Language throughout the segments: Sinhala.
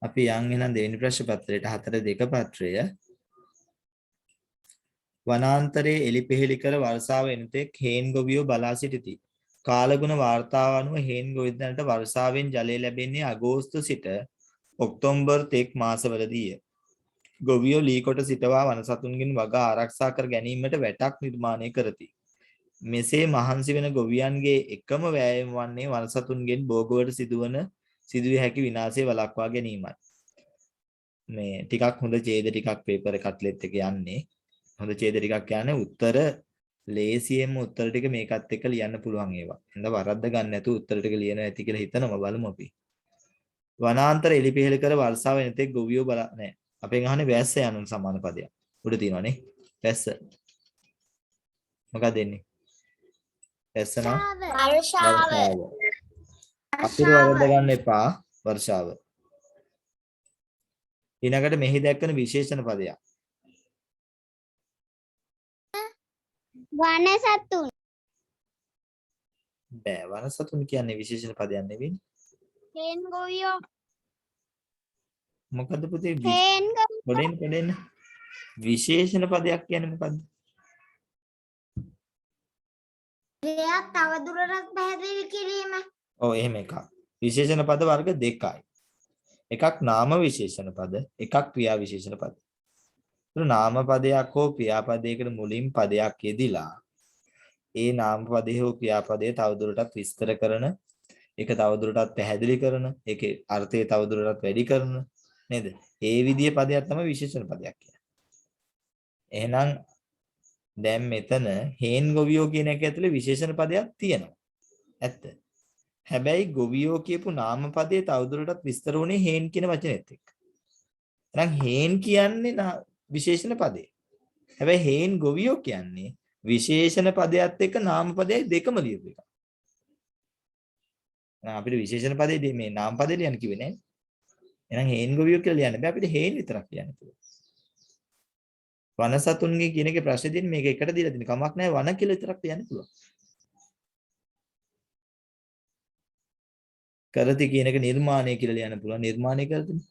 අපි යන් එහෙනම් දෙවෙනි ප්‍රශ්න පත්‍රයට 4.2 පත්‍රය. වනාන්තරයේ එලිපෙහෙලි කර වර්ෂාව එනතෙක් හේන් ගොවියෝ බලා සිටිති. කාලගුණ වාර්තාව අනුව හේන් ගොවිතැනට වර්ෂාවෙන් ජලය ලැබෙන්නේ අගෝස්තු සිට ඔක්තෝබර් තෙක් මාසවලදීය. ගොවියෝ ලී කොට සිටවා වනසතුන්ගෙන් වගා ආරක්ෂා කර ගැනීමට වැටක් නිර්මාණය කරති. මෙසේ මහන්සි වෙන ගොවියන්ගේ එකම වෑයම වන්නේ වනසතුන්ගෙන් භෝගවට සිදුවිය හැකි විනාශය වළක්වා ගැනීමයි. මේ ටිකක් හොඳ ඡේද ටිකක් පේපර් කට්ලෙට් එක යන්නේ. හොඳ ඡේද ටිකක් යන්නේ උත්තර ලේසියෙන්ම උත්තර ටික මේකත් එක්ක ලියන්න පුළුවන් ඒවා. හඳ වරද්ද ගන්න නැතුව උත්තර ටික ලියනවා ඇති කියලා හිතනවා බලමු අපි. වනාන්තර එලිපෙහෙලි කර වර්ෂාව එනතෙක් ගොවියෝ බලා නැහැ. අපෙන් අහන්නේ වැස්ස යන සමාන පදයක්. උඩ තියෙනවානේ. වැස්ස. මොකක්ද එන්නේ? වැස්ස නම් වර්ෂාව. අකුරු වරද්ද ගන්න එපා. වර්ෂාව. ඊළඟට මෙහි දැක්වෙන විශේෂණ පදයක්. වනසතුන්. බෑ වනසතුන් කියන්නේ විශේෂණ පදයක් නෙවෙයි. හේන් ගොවියෝ. මොකද්ද පුතේ? හේන් ගොවියෝ. පොඩෙන් විශේෂණ පදයක් කියන්නේ මොකද්ද? දෙයක් තවදුරටත් පැහැදිලි කිරීම. ඔව් එහෙම එකක්. විශේෂණ පද වර්ග දෙකයි. එකක් නාම විශේෂණ පද, එකක් ක්‍රියා විශේෂණ පද. නාම පදයක් හෝ ක්‍රියාපදයකට මුලින් පදයක් යෙදිලා ඒ නාම පදේ හෝ ක්‍රියාපදේ තවදුරටත් විස්තර කරන, ඒක තවදුරටත් පැහැදිලි කරන, ඒකේ අර්ථය තවදුරටත් වැඩි කරන නේද? ඒ විදිහේ පදයක් තමයි විශේෂණ පදයක් කියන්නේ. එහෙනම් දැන් මෙතන හේන් ගොවියෝ කියන එක ඇතුලේ විශේෂණ පදයක් තියෙනවා. ඇත්ත. හැබැයි ගොවියෝ කියපු නාම පදේ තවදුරටත් විස්තර වුණේ හේන් කියන වචනේත් එක්ක. එහෙනම් හේන් කියන්නේ විශේෂණ පදේ. හැබැයි හේන් ගොවියෝ කියන්නේ විශේෂණ පදයට එක්ක නාම පදයයි දෙකම ලියපු එක. එහෙනම් අපිට විශේෂණ පදේ මේ නාම පදේ ලියන්න කිව්වේ නෑ. එහෙනම් හේන් ගොවියෝ කියලා ලියන්න බෑ අපිට හේන් විතරක් ලියන්න පුළුවන්. වනසතුන්ගේ කියන එකේ ප්‍රශ්නේ තියෙන්නේ මේක එකට දීලා තියෙන කමක් නෑ වන කියලා විතරක් ලියන්න පුළුවන්. කරති කියන එක නිර්මාණය කියලා ලියන්න පුළුවන්. නිර්මාණය කරතිනේ.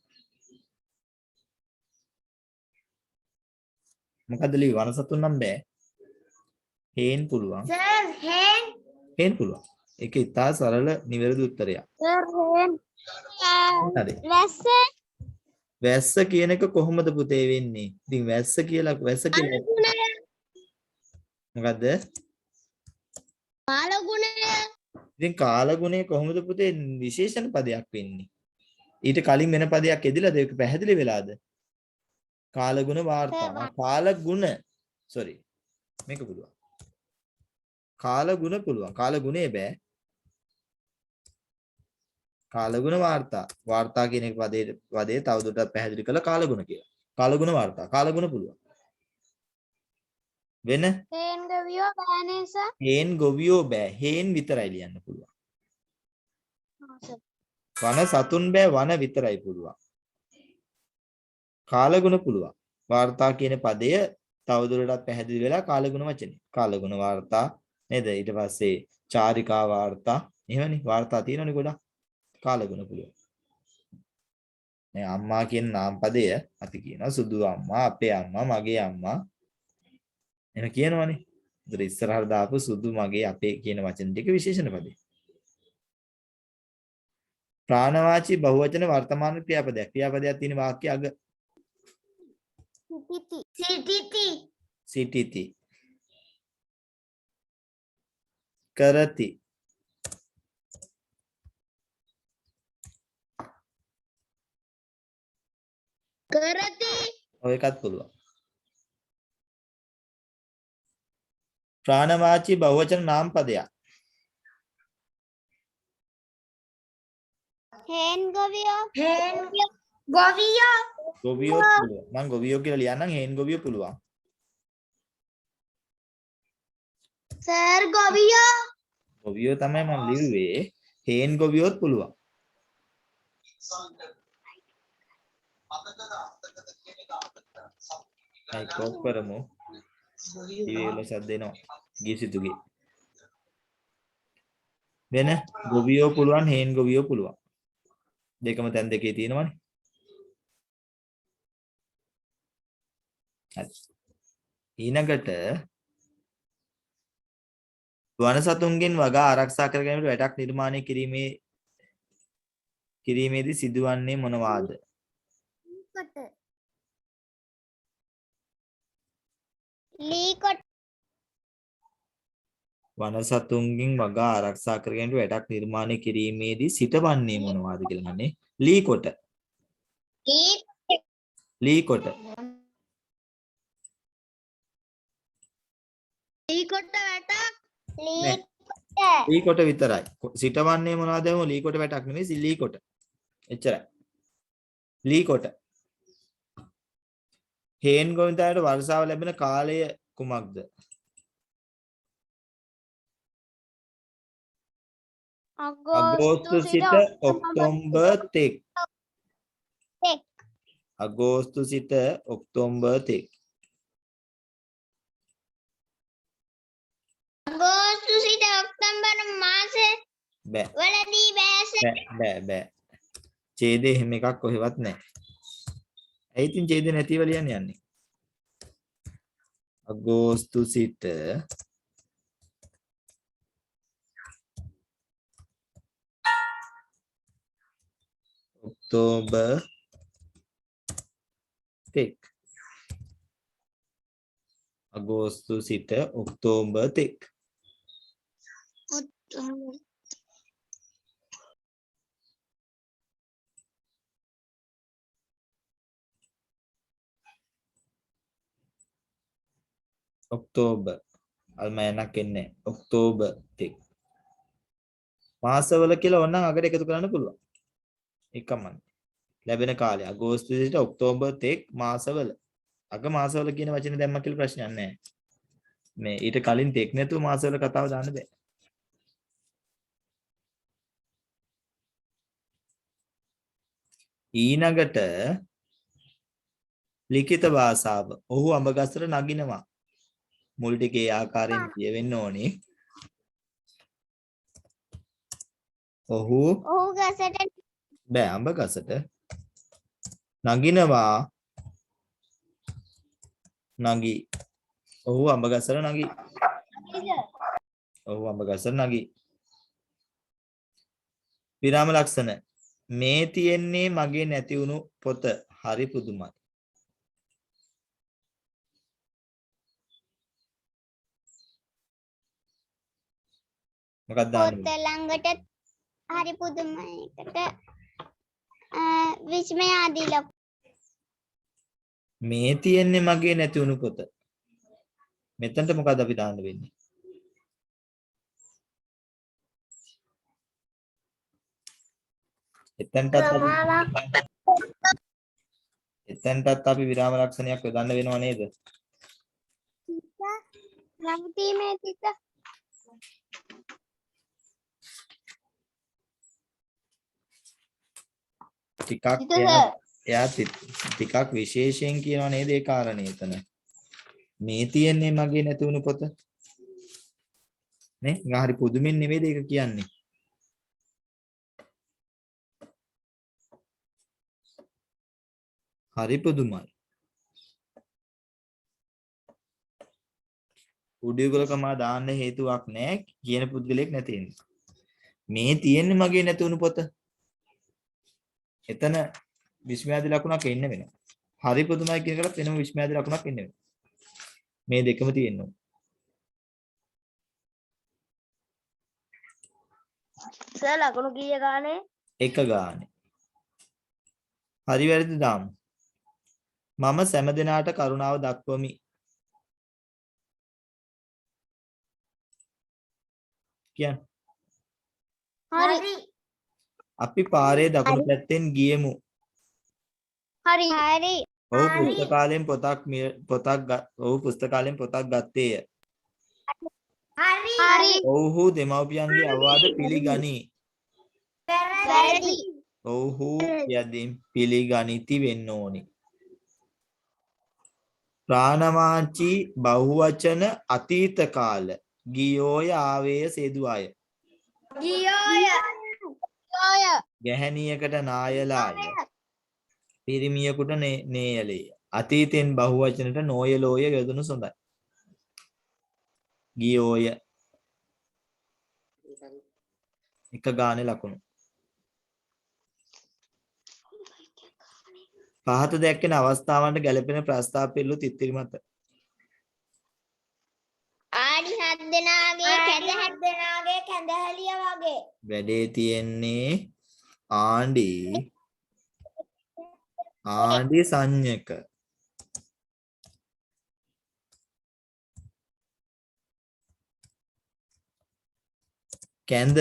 මොකද්ද ලිවි වනසතුන් නම් බෑ. හේන් පුළුවන්. සර් හේන්. හේන් පුළුවන්. ඒක ඉතා සරල නිවැරදි උත්තරයක්. සර් හේන්. හරි. වැස්ස. වැස්ස කියන එක කොහොමද පුතේ වෙන්නේ? ඉතින් වැස්ස කියලා මොකද්ද? කාලගුණය. ඉතින් කාලගුණය කොහොමද පුතේ විශේෂණ පදයක් වෙන්නේ? ඊට කලින් වෙන පදයක් එදිලාද ඒක පැහැදිලි වෙලාද? කාලගුණ වාර්තා. කාලගුණ sorry. මේක පුළුවන්. කාලගුණ පුළුවන්. කාලගුණේ බෑ. කාලගුණ වාර්තා. වාර්තා කියන එක පදේ තවදුරටත් පැහැදිලි කළා කාලගුණ කියලා. කාලගුණ වාර්තා. කාලගුණ පුළුවන්. වෙන හේන් ගොවියෝ බෑනේස. හේන් ගොවියෝ බෑ. හේන් විතරයි ලියන්න පුළුවන්. වන සතුන් බෑ වන විතරයි පුළුවන්. කාලගුණ පුළුවන්. වාර්තා කියන පදය තවදුරටත් පැහැදිලි වෙලා කාලගුණ වචනේ. කාලගුණ වාර්තා නේද? ඊට පස්සේ චාරිකා වාර්තා. එහෙමනේ වාර්තා තියෙනවනේ ගොඩක්. කාලගුණ පුළුවන්. මේ අම්මා කියන නාම පදය අපි කියනවා සුදු අම්මා, අපේ අම්මා, මගේ අම්මා. එහෙම කියනවනේ. ඒතර ඉස්සරහට දාපු සුදු මගේ අපේ කියන වචන ටික විශේෂණ පදේ. ප්‍රාණවාචී බහුවචන වර්තමාන ක්‍රියාපදයක්. ක්‍රියාපදයක් තියෙන වාක්‍ය අග සිටිති. සිටිති. කරති. කරති. ඔය එකත් පුළුවන්. ප්‍රාණවාචී බහුවචන නාම පදයක්. හේන් ගොවියෝ. හේන් ගොවියෝ. ගොවියෝ පුළුවන්. මම ගොවියෝ කියලා ලියන්නම් හේන් ගොවියෝ පුළුවන්. සර් ගොවියෝ. ගොවියෝ තමයි මම ලිව්වේ. හේන් ගොවියෝත් පුළුවන්. අයි කොක් කරමු. ඊවල සද්ද එනවා. ගියසිතුගේ. වෙන ගොවියෝ පුළුවන් හේන් ගොවියෝ පුළුවන්. දෙකම තැන් දෙකේ තියෙනවනේ. හරි. ඊළඟට වන සතුන්ගෙන් වගා ආරක්ෂා කර ගැනීමට වැටක් නිර්මාණය කිරීමේදී සිදුවන්නේ මොනවාද? ලීකොට වන සතුන්ගෙන් වගා ආරක්ෂා කර ගැනීමට වැටක් නිර්මාණය කිරීමේදී සිටවන්නේ මොනවාද කියලා මන්නේ. ලී කොට. ලීකොට ලීකොට වැටක් ලීකොට විතරයි. සිටවන්නේ මොනවද? ලීකොට වැටක් නෙමෙයි ලීකොට. එච්චරයි. ලීකොට. හේන් ගොවිතැනට වර්ෂාව ලැබෙන කාලය කුමක්ද? අගෝස්තු සිට ඔක්තෝබර් තෙක්. අගෝස්තු සිට ඔක්තෝබර් තෙක්. අගෝස්තු සිට ඔක්තෝබර් මාසේ බෑ. වලදී බෑ. ඡේදේ එහෙම එකක් කොහෙවත් නැහැ. ඇයි ඉතින් ඡේදේ නැතිව ලියන්නේ යන්නේ? අගෝස්තු සිට ඔක්තෝබර් තෙක්. අගෝස්තු සිට ඔක්තෝබර් තෙක්. ඔක්තෝබර් අල්මෑනක් එන්නේ ඔක්තෝබර් තෙක්. මාසවල කියලා ඕනනම් අගට එකතු කරන්න පුළුවන්. එකමයි. ලැබෙන කාලය අගෝස්තු සිට ඔක්තෝබර් තෙක් මාසවල. අග මාසවල කියන වචනේ දැම්ම කියලා ප්‍රශ්නයක් නැහැ. මේ ඊට කලින් තෙක් නැතුව මාසවල කතාව දාන්න බෑ. ඊළඟට ලිඛිත භාෂාව. ඔහු අඹ ගසට නගිනවා. මුල් ටිකේ ආකාරයෙන් කියවෙන්න ඕනේ. ඔහු ගසට බෑ අඹ ගසට නගිනවා. නගී. ඔහු අඹ ගසට නගී. ඔහු අඹ ගසට නගී. විරාම ලක්ෂණ. මේ තියෙන්නේ මගේ නැති වුණු පොත. හරි පුදුමයි. මොකක්ද දාන්නේ? පොත ළඟට හරි පුදුමයකට විස්මය ආදී ලොකු මේ තියෙන්නේ මගේ නැති වුණු පොත. මෙතනට මොකද අපි දාන්න වෙන්නේ? එතනටත් අපි විරාම ලක්ෂණයක් යොදන්න වෙනව නේද? නැවතීමේ සිට ටිකක් එයා ටිකක් විශේෂයෙන් කියනවා නේද ඒ කාරණේ එතන. මේ තියෙන්නේ මගේ නැති වුණු පොත. නේ? හරි පුදුමින් නෙමෙයිද ඒක කියන්නේ. හරි පුදුමයි. උඩියගලකම දාන්න හේතුවක් නැහැ කියන පුද්ගලෙක් නැති නිසා. මේ තියෙන්නේ මගේ නැති වුණු පොත. එතන විස්මයාදී ලකුණක් එන්න වෙනවා. හරි පුදුමයි කියන එකලත් වෙනම විස්මයාදී ලකුණක් එන්න වෙනවා. මේ දෙකම තියෙනවා. සර් ලකුණු කීය ගානේ? එක ගානේ. හරි වැරදි දාමු. මම සෑම දිනාට කරුණාව දක්වමි. කියන්න. හරි. අපි පාරේ දකුණු පැත්තෙන් ගියෙමු. හරි. ඔහු පුස්තකාලයෙන් පොතක් ගත්තේය. හරි. ඔව්හු දෙමව්පියන්ගේ අවවාද පිළිගනී. වැරදි. ඔව්හු යදින් පිළිගනිති වෙන්න ඕනි. ප්‍රාණවාචී බහුවචන අතීත කාල ගියෝය ආවේය සේදුවාය. ගියෝය. ගැහැණියකට නායලාය. පිරිමියෙකුට නේයලේ. අතීතෙන් බහුවචනට නොය ලෝය යොදනු සොඳයි. ගියෝය එක ගානේ ලකුණු. පහත දැක්කෙන අවස්ථාවන්ට ගැලපෙන ප්‍රස්තාව පිළිලු තිත්තිරි මත. ආඩි 7 දෙනාගේ කැඳහැලිය වගේ. වැඩේ තියෙන්නේ ආණ්ඩි සංඥක. කැඳ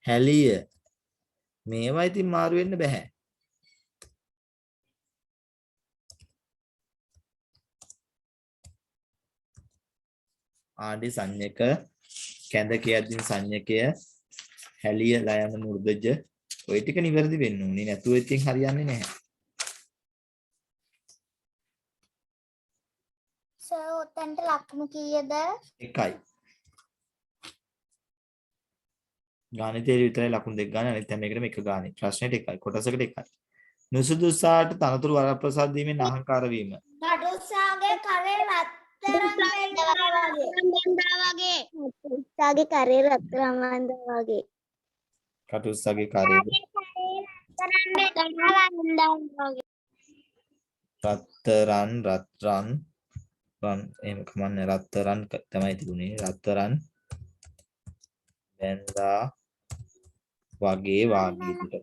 හැලිය මේවා ඉතින් මාරු වෙන්න බෑ. ආණ්ඩි සංඥක කැඳ කියද්දී සංඥකය හැලිය ලයන මුර්ධජ ඔය ටික නිවැරදි වෙන්න ඕනේ. නැතුව ඉතින් හරියන්නේ නැහැ. සර් උතන්ට ලකුණු කීයද? 1යි. ගාණිතයේ විතරයි ලකුණු 2 ගන්න. අනිත් හැම එකටම 1 ගානේ. ප්‍රශ්නෙට 1යි. කොටසකට 1යි. නුසුදුසාට තනතුරු වරප්‍රසාද දීමෙන් අහංකාර වීම. කටුස්සාගේ කරේ රත්තරන් වගේ. කටුස්සාගේ කරේ රත්තරන් වගේ. කටුස්සගේ කාර්යය රත්තරන් එහෙම කමන්නේ රත්තරන් තමයි තිබුණේ. රත්තරන් බැඳා වගේ වාග්යකට.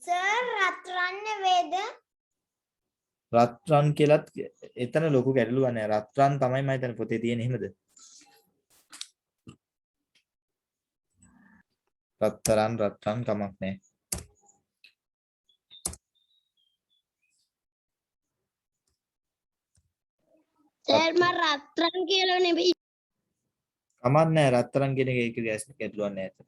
සර් රත්තරන් නෙවෙයිද? රත්රන් කියලත් එතන ලොකු ගැටලුවක් නැහැ. රත්රන් තමයි මම හිතන්නේ පොතේ තියෙන එහෙමද? රත්තරන් කමක් නැහැ. සර් මම රත්තරන් කියලා නෙවෙයි. කමක් නැහැ. රත්තරන් කියන එක ඒක ගැටලුවක් නැහැ.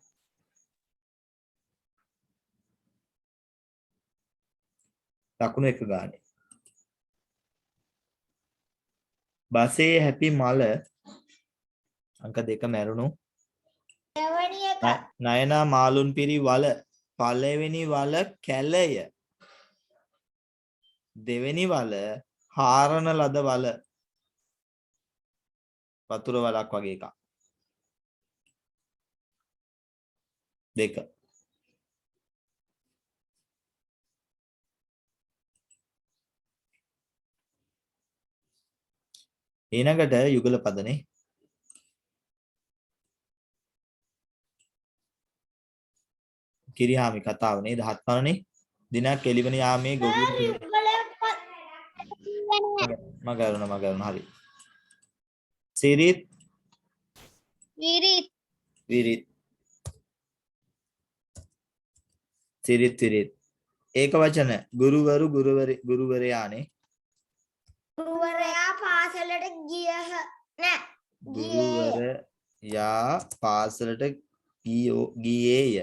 ලකුණු 1 ගානේ. බසේ හැපි මල අංක 2 මැරුණු දෙවැනි එක නයනා මාළුන් පිරි වල පළවෙනි වල කැලය දෙවෙනි වල හාරන ලද වල වතුර වලක් වගේ එකක්. 2 ඊළඟට යුගල පදනේ කිරිහාමි කතාව නේද 7 පනනේ දිනක් එළිවන යාමේ ගොවියන් මගරුණ හරි සිරිත් විරිත් ඒක වචන ගුරුවරයානේ ගුරුවරයා පාසලට ගියහ නෑ. ගුරුවරයා පාසලට ගියේය.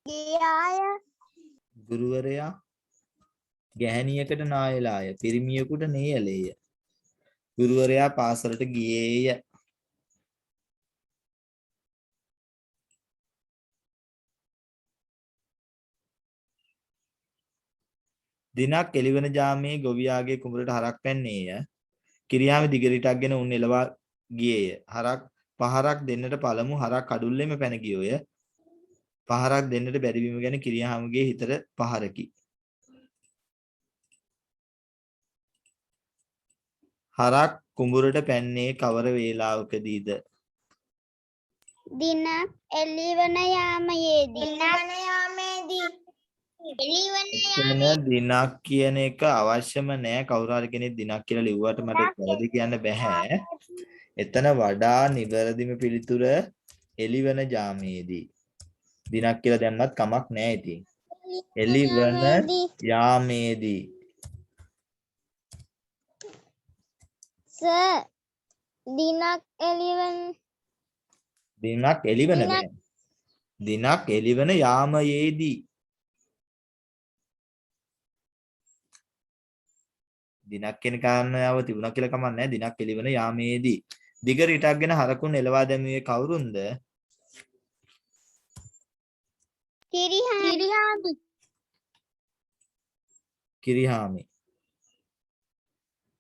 ගියාය. ගුරුවරයා ගැහැණියකට නායලාය. පිරිමියෙකුට නෙයලේය. ගුරුවරයා පාසලට ගියේය. දිනක් එළිවන ජාමේ ගොවියාගේ කුඹරට හරක් පැන්නේය. කිරියාමි දිගරිටක්ගෙන උන් එළවා ගියේය. පහරක් දෙන්නට පළමු හරක් කඩුල්ලෙම පැන ගියෝය. පහරක් දෙන්නට බැරි වීම ගැන කිරියාමගේ හිතට පහරකි. හරක් කුඹුරට පැන්නේ කවර වේලාවකදීද? දිනක් එළිවන යාමයේදී. එතන දිනක් කියන එක අවශ්‍යම නෑ. කවුරු හරි කෙනෙක් දිනක් කියලා ලිව්වට මට වැරදි කියන්න බෑ. එතන වඩා නිවැරදිම පිළිතුර එළිවන ජාමයේදී. දිනක් කියලා දැම්මත් කමක් නෑ ඉතින්. එළිවන යාමේදී. සර් දිනක් එළිවන දිනක් එළිවන යාමයේදී. දිනක් කියන කාරණාව තිබුණා කියලා කමක් නැහැ. දිනක් එළිවන යාමේදී. දිග රිටක්ගෙන හරකුන් එලවා දැමුවේ කවුරුන්ද? කිරිහාමි කිරිහාමි.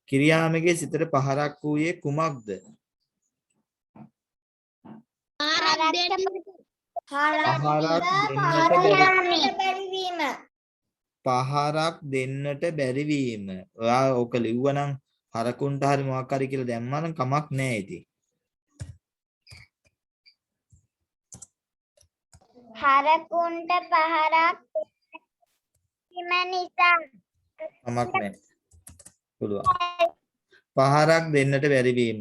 කිරිහාමිගේ සිතට පහරක් වූයේ කුමක්ද? පහරක් දෙන්නට බැරිවීම. පහරක් දෙන්නට බැරිවීම. ඔයා ඕක ලිව්වනම් හරකුන්ට හරි මොකක් හරි කියලා දැම්මනම් කමක් නැහැ ඉතින්. හරකුන්ට පහරක් දීම නිසා කමක් නැහැ. පුළුවන්. පහරක් දෙන්නට බැරිවීම.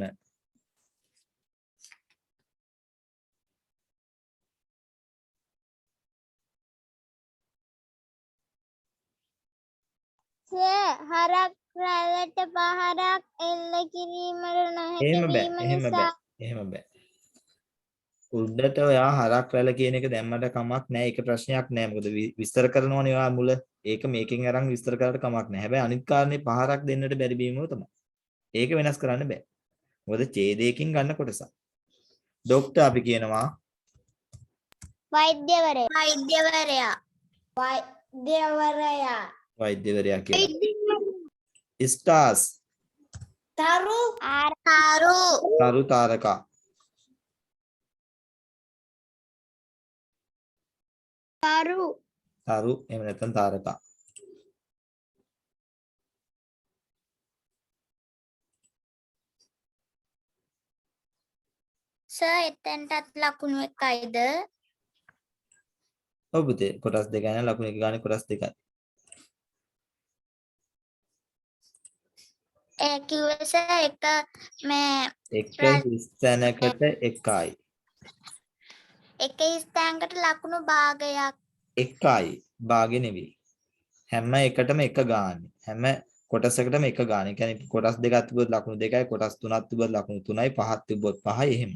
හරක් රැළට පහරක් එල්ල කිරීමට එහෙම නොහැකි බෑ. වීම එහෙම නිසා බෑ. එහෙම බෑ. උඩට ඔයා හරක් රැළ කියන එක දැම්මට කමක් නැහැ. ඒක ප්‍රශ්නයක් නැහැ. මොකද විස්තර කරනවනේ ඔයා මුල. ඒක මේකෙන් අරන් විස්තර කරලා කමක් නැහැ. හැබැයි අනිත් කාරණේ පහරක් දෙන්නට බැරි බීමම තමයි. ඒක වෙනස් කරන්න බෑ. මොකද ඡේදයකින් ගන්න කොටසක්. ડોක්ටර් අපි කියනවා වෛද්‍යවරයා වෛද්‍යවරයා කියලා. ස්ටාර්ස් තරු තරු තාරකා. තරු එහෙම නැත්නම් තාරකා. සර් එතෙන්ටත් ලකුණු එකයිද? ඔව් පුතේ කොටස් දෙකයි නේ ලකුණු එක ගානේ කොටස් දෙකයි. ඒ කිව්වේ සර් එක මේ එක ස්ථානකට එකයි. එක ස්ථානකට ලකුණු භාගයක් එකයි භාගෙ නෙවෙයි. හැම එකටම එක ගානේ. හැම කොටසකටම එක ගානේ. කියන්නේ කොටස් දෙකක් තිබ්බොත් ලකුණු දෙකයි, කොටස් තුනක් තිබ්බොත් ලකුණු තුනයි, පහක් තිබ්බොත් පහයි එහෙම.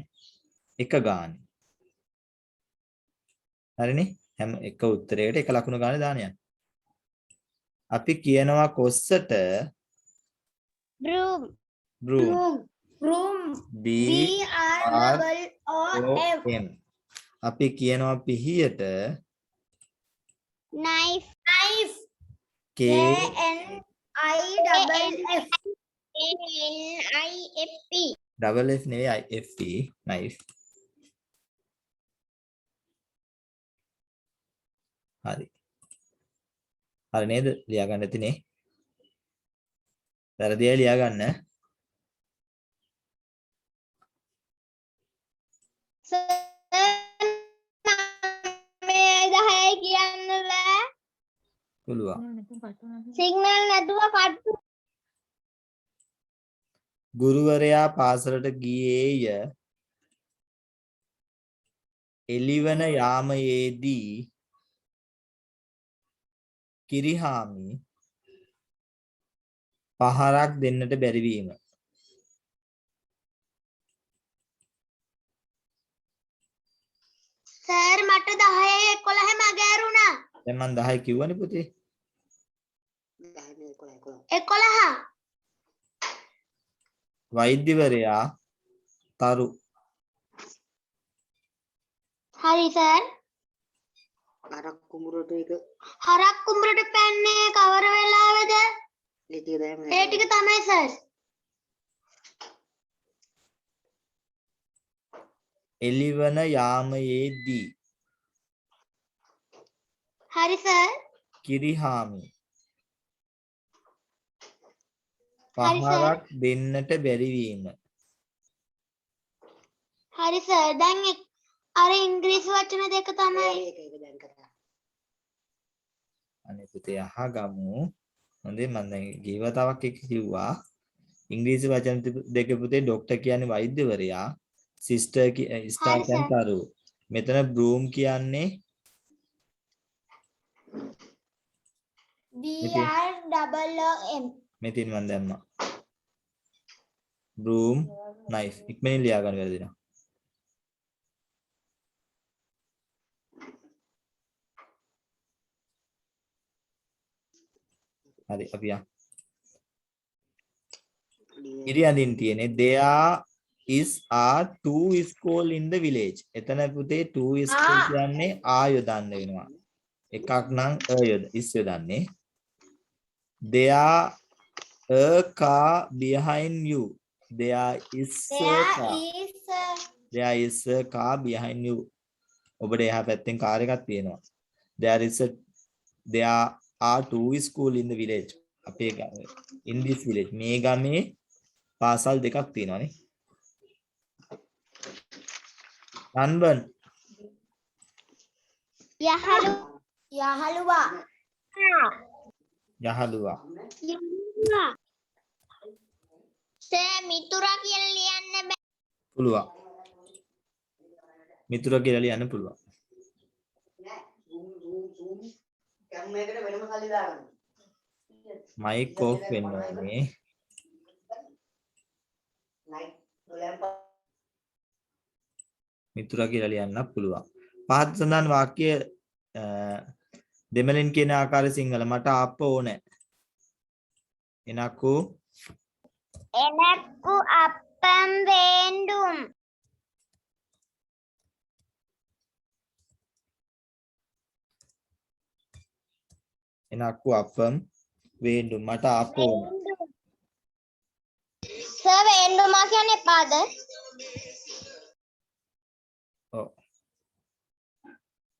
එක ගානේ. හරිනේ? හැම එක උත්තරයකට එක ලකුණු ගානේ දානයක්. අපි කියනවා කොස්සට broom B R O M. අපි කියනවා පිහියට knife K double F නෙවෙයි F E knife. හරි. හරි නේද? ලියා ගන්න ඇතිනේ. වැරදියි ලියා ගන්න. කියන්න බෑ. පුළුවන්. සිග්නල් නැතුව කට්ටු. ගුරුවරයා පාසලට ගියේය. එළිවන යාමයේදී කිරිහාමි පහරක් දෙන්නට බැරි වීම. සර් මට 10 11 මගෑරුණා. දැන් මම 10 කිව්වනේ පුතේ. 11 වෛද්‍යවරයා තරු හරි සර්. හරක් කුඹරට පැන්නේ කවර වෙලාවද? ඒ ටික තමයි සර්. එළිවන යාමයේදී හරි සර්. කිරිහාමි හරි සර්. පහරක් දෙන්නට බැරි වීම. හරි සර්. දැන් අර ඉංග්‍රීසි වචන දෙක තමයි. අනේ පුතේ අහගමු. හොඳේ මම දැන් ගීවතාවක් එක කිව්වා. ඉංග්‍රීසි වචන දෙක පුතේ ડોක්ටර් කියන්නේ වෛද්‍යවරයා, සිස්ටර් ස්ටාර් කියන්නේ තරු. මෙතන බෲම් කියන්නේ BROOM. මෙතින් මම දැම්මා. බෲම් නයිෆ්. ඉක්මනින් ලියා ගන්න වැරදිනවා. හරි අපි යමු. ඉරි අඳින් තියෙන්නේ there is a two school in the village. එතන පුතේ two school කියන්නේ ආ යොදන්න වෙනවා. එකක් නම් is යොදන්නේ. There a car behind you. There is a car behind you. ඔබට එහා පැත්තෙන් කාර් එකක් තියෙනවා. There are two schools in the village. අපේ in this village. මේ ගමේ පාසල් දෙකක් තියෙනවානේ. Nanban. යහළුවා මිතුරා කියලා ලියන්න බෑ. පුළුවන්. මිතුරා කියලා ලියන්න පුළුවන්. මයික් ඔෆ් වෙන්න ඕනේ. මිතුරා කියලා ලියන්න පුළුවන්. පහත් සඳහන් වාක්‍ය දෙමළෙන් කියන ආකාරය සිංහල මට ආප්ප ඕනේ. එනකු അപ്പം വേണ്ടും. එනකු අපම් වේන්ඩු මට ආප්ප ඕනේ. සර් വേണ്ടുമാ කියන්නේ එපාද? ඔව්.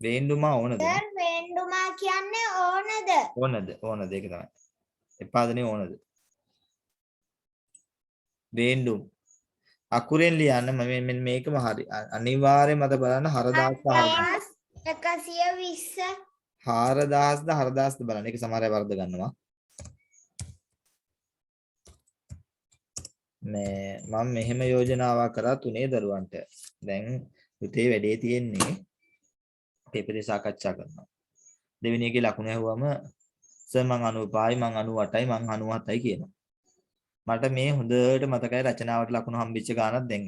වේන්ඩුමා ඕනද? සර් വേണ്ടുമാ කියන්නේ ඕනද? ඕනද ඒක තමයි. එපාදනේ ඕනද? වේන්ඩුම් අකුරෙන් ලියන්න මෙන්න මේකම හරි. අනිවාර්යයෙන් මත බලන්න 120 4000ද 4000ද බලන්න. ඒක සමහර අය වර්ධ ගන්නවා. මම මෙහෙම යෝජනාවක් කරා තුනේ දරුවන්ට. දැන් පුතේ වැඩේ තියෙන්නේ පේපරේ සාකච්ඡා කරනවා. දෙවෙනි එකේ ලකුණ ඇහුවම සර් මං 95යි මං 98යි මං 97යි කියනවා. මට මේ හොඳට මතකයි රචනාවට ලකුණු හම්බෙච්ච ගානක් දැන්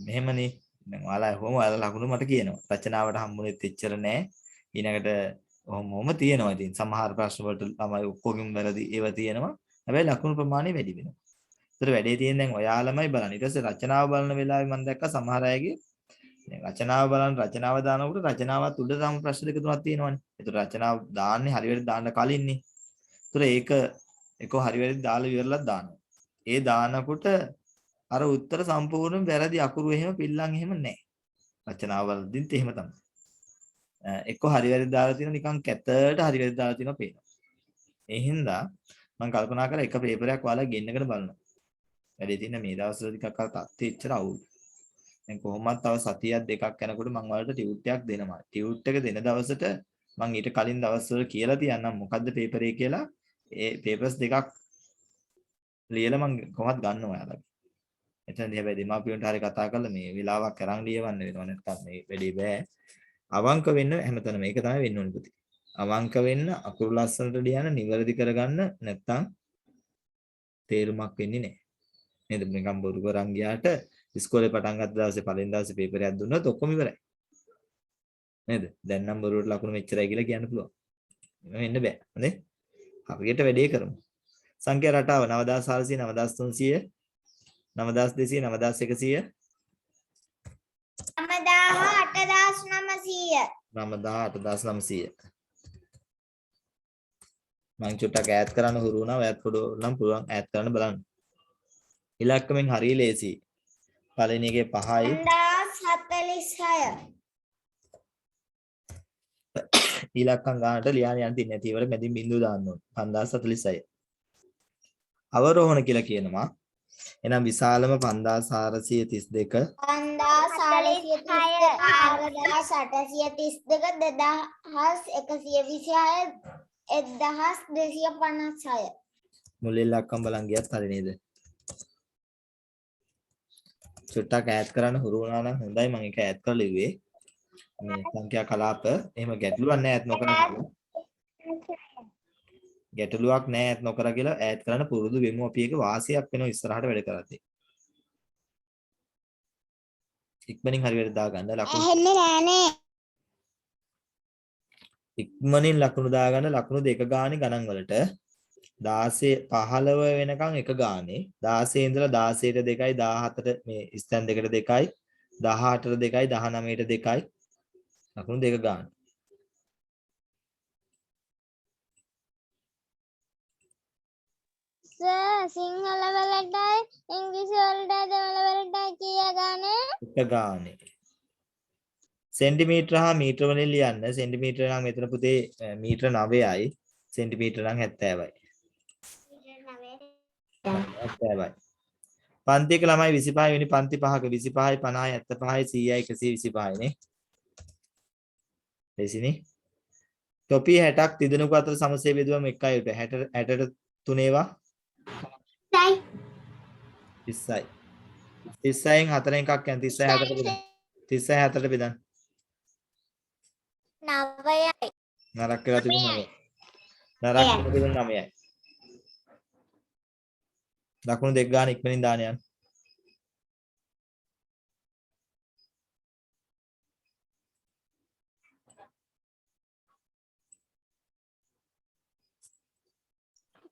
මෙහෙමනේ. දැන් ඔයාලා ඇහුවම ඔයාලා ලකුණු මට කියනවා. රචනාවට හම්බුනේත් එච්චර නෑ. ඊළඟට ඔහොම තියෙනවා. ඉතින් සමහර ප්‍රශ්න වලට ළමයි ඔක්කොගෙම වැරදි ඒවා තියෙනවා. හැබැයි ලකුණු ප්‍රමාණය වැඩි වෙනවා. ඒතර වැඩේ තියෙන දැන් ඔයාලමයි බලන්නේ. ඊට පස්සේ රචනාව බලන වෙලාවේ මම දැක්කා සමහර අයගේ දැන් රචනාව බලන රචනාව දානකොට රචනාවත් උඩ තම ප්‍රශ්න දෙක තුනක් තියෙනවානේ. ඒතර රචනාව දාන්නේ හරියට දාන්න කලින්නේ. ඒතර ඒක හරියට දාලා ඉවරලා දානවා. ඒ දානකොට අර උත්තර සම්පූර්ණයෙන් වැරදි අකුරු එහෙම පිල්ලම් එහෙම නැහැ. රචනාව වලදීත් එහෙම තමයි. එක්ක හරි වැරදි දාලා තියෙනවා නිකන් කැතට හරි වැරදි දාලා තියෙනවා පේනවා. ඒ හින්දා මම කල්පනා කරා එක පේපරයක් ඔයාලා ගෙන්නගෙන බලනවා. වැඩි තියෙන මේ දවස්වල ටිකක් අර තත්ත්වෙ ඉච්චර අවුල්. දැන් කොහොමවත් තව සතියක් දෙකක් යනකොට මම ඔයාලට ටියුට් එකක් දෙනවා. ටියුට් එක දෙන දවසට මම ඊට කලින් දවස්වල කියලා තියන්නම් මොකද්ද පේපරේ කියලා. ඒ පේපර්ස් දෙකක් ලියලා මම කොහොමද ගන්නවා ඔයාලගේ. එතනදී හැබැයි දෙමාපියන්ට හරිය කතා කරලා මේ වෙලාවක් අරන් ලියවන්න වෙනවා නැත්නම් මේ වැඩේ බෑ. අවංක වෙන්න හැමතැනම මේක තමයි වෙන්න ඕනේ පුතේ. අවංක වෙන්න අකුරු ලස්සනට ලියන්න නිවැරදි කරගන්න නැත්නම් තේරුමක් වෙන්නේ නැහැ. නේද? නිකන් බොරු කරන් ගියාට ඉස්කෝලේ පටන් ගත්ත දවසේ පළවෙනි දවසේ පේපරයක් දුන්නොත් ඔක්කොම ඉවරයි. නේද? දැන් නම් බොරුවට ලකුණු මෙච්චරයි කියලා කියන්න පුළුවන්. එහෙම වෙන්න බෑ. හොඳේ? හරියට වැඩේ කරමු. සංඛ්‍යා රටාව 9400 9300 9200 9100 98900 මම චුට්ටක් ඈඩ් කරන්න හුරු වුණා. ඔයත් පොඩ නම් පුළුවන් ඈඩ් කරන්න බලන්න. ඉලක්කමෙන් හරිය ලේසි. පළවෙනි එකේ 5යි 5046 ඉලක්කම් ගන්නට ලියන්න යන්න තියන්නේ නැති ඒවල මැදින් බිංදුව දාන්න ඕනේ. 5046. අවරෝහණ කියලා කියනවා. එහෙනම් විශාලම 5432 5256 මුල් ඉලක්කම් බලන් ගියත් හරි නේද? චුට්ටක් ඈඩ් කරන්න හුරු වුණා නම් හොඳයි. මම ඒක ඈඩ් කරලා ඉුවේ. මේ සංඛ්‍යා කලාප එහෙම ගැටලුවක් නැහැ ඈඩ් නොකර කියලා. ගැටලුවක් නැහැ ඈඩ් නොකර කියලා ඈඩ් කරන්න පුරුදු වෙමු. අපි ඒක වාසියක් වෙනවා ඉස්සරහට වැඩ කරද්දී. ඉක්මනින් හරි වැඩ දාගන්න ලකුණු. ඇහෙන්නේ නෑනේ. ඉක්මනින් ලකුණු දාගන්න ලකුණු දෙක ගානේ ගණන් වලට 16 15 වෙනකන් එක ගානේ 16 ඉඳලා 16ට 2යි 17ට මේ ස්තැන් දෙකට 2යි 18ට 2යි 19ට 2යි ලකුණු දෙක ගන්න. සිංහල වලටයි ඉංග්‍රීසි වලටයි දෙමළ වලටයි කීය ගානේ? එක ගානේ. සෙන්ටිමීටර හා මීටර වලින් ලියන්න. සෙන්ටිමීටර නම් මෙතන පුතේ මීටර 9යි. සෙන්ටිමීටර නම් 70යි. 70යි. පන්තියක ළමයි 25 වෙනි පන්ති පහක 25යි 50යි 75යි 100යි 125යි නේ. ලෙසිනේ. ටොපි 60ක් තිදෙනෙකු අතර සමසේ බෙදුවම 1යි 60 60ට 3 ඒවා 30යි. 30යින් 4 එකක් යන 30යි 60ට බෙදන්න. 30යි 60ට බෙදන්න. 9යි. නරක වෙලා තිබුණ 9යි. නරක වෙලා තිබුණ 9යි. දකුණු දෙක ගන්න ඉක්මනින් දාන යන්න.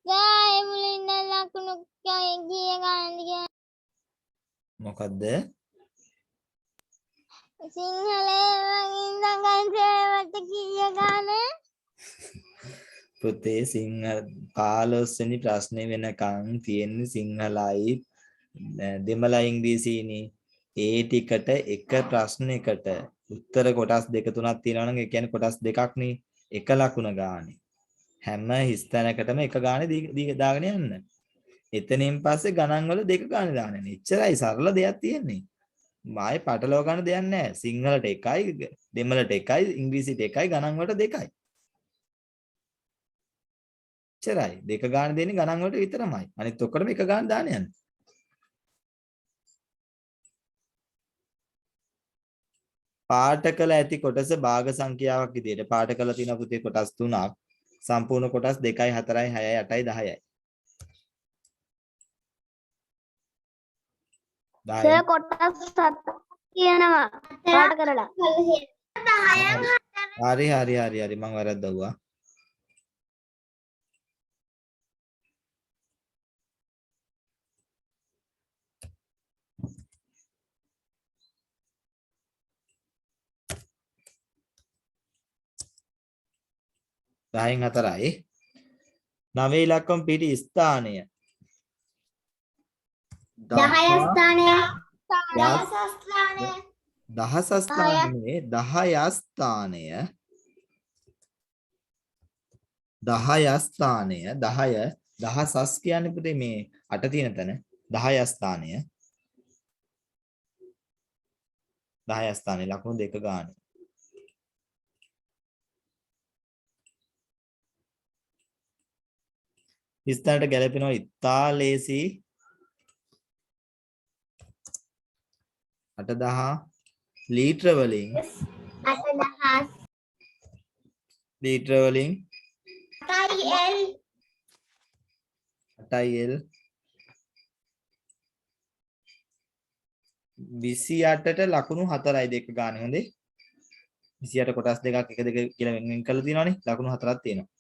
ගායි මුලින්ම ලකුණු කීය ගානද කියන්නේ? මොකද්ද? සිංහලේ වගේ ඉඳන් කීය ගානේ? පුතේ සිංහල 15 වෙනි ප්‍රශ්නේ වෙනකන් තියෙන්නේ සිංහලයි දෙමළ ඉංග්‍රීසිනේ. ඒ ටිකට එක ප්‍රශ්නයකට උත්තර කොටස් දෙක තුනක් තියෙනවා නම් ඒ කියන්නේ කොටස් දෙකක් නේ. එක ලකුණ ගානේ. හැම හිස්තැනකටම එක ගානේ දාගෙන යන්න. එතනින් පස්සේ ගණන් වල දෙක ගානේ දාන්න. එච්චරයි සරල දෙයක් තියෙන්නේ. මායේ පටලව ගන්න දෙයක් නැහැ. සිංහලට එකයි, දෙමළට එකයි, ඉංග්‍රීසිට එකයි, ගණන් වලට දෙකයි. එච්චරයි. දෙක ගානේ දෙන්නේ ගණන් වලට විතරමයි. අනිත් ඔක්කොටම එක ගානේ දාන්න යන්න. පාට කළ ඇති කොටස භාග සංඛ්‍යාවක් විදිහට පාට කළ තියෙන පුතේ කොටස් 3ක්. සම්පූර්ණ කොටස් 2යි 4යි 6යි 8යි 10යි. සර් කොටස් 7 කියනවා පාට කරලා. 10න් හරි මම වැරද්දවුවා. දහයෙන් 4යි. 9 ඉලක්කම් පිටි ස්ථානය 10 ස්ථානය. 10 ස්ථානයේ 10 ස්ථානය 10 දහසස් කියන්නේ පුතේ මේ අට තියෙන තැන 10 ස්ථානය 10 ස්ථානයේ ලකුණු දෙක ගන්න. ස්ථානට ගැලපෙනවා ඉතා ලේසි 8000 ලීටර වලින් 8000 ලීටර වලින් 8L 28ට ලකුණු 4යි දෙක ගන්න හොඳේ 28 කොටස් දෙකක් එක දෙක කියලා වෙන කරලා තියෙනවානේ ලකුණු 4ක් තියෙනවා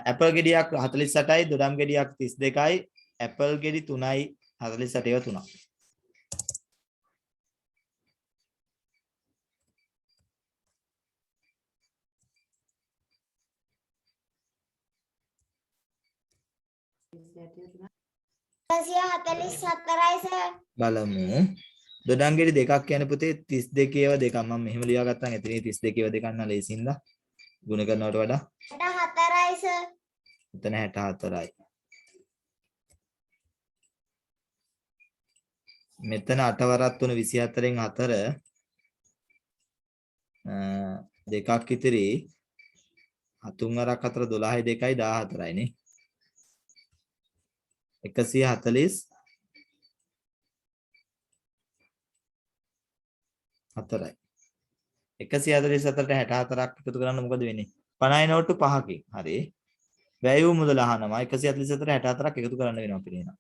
ඇපල් ගෙඩියක් 48යි දොඩම් ගෙඩියක් 32යි ඇපල් ගෙඩි 3යි 48 ඒවා 3ක් බලමු දොඩම් ගෙඩි දෙකක් කියන්නේ පුතේ 32 ඒවා දෙකක් මම මෙහෙම ලියා ගත්තා නම් එතන 32 ඒවා දෙකක් නම් ලේසියින්ද ගුණ කරනවට වඩා 64යි සර්. එතන 64යි මෙතන 8 වරක් 3 24න් 4 දෙකක් ඉතිරි 3 වරක් 4 12යි 2යි 14යි නේ 140 4යි 144ට 64ක් එකතු කරන්න මොකද වෙන්නේ 50 නෝට්ටු 5කින් හරි වැය වූ මුදල අහනවා 144ට 64ක් එකතු කරන්න වෙනවා අපිට එනවා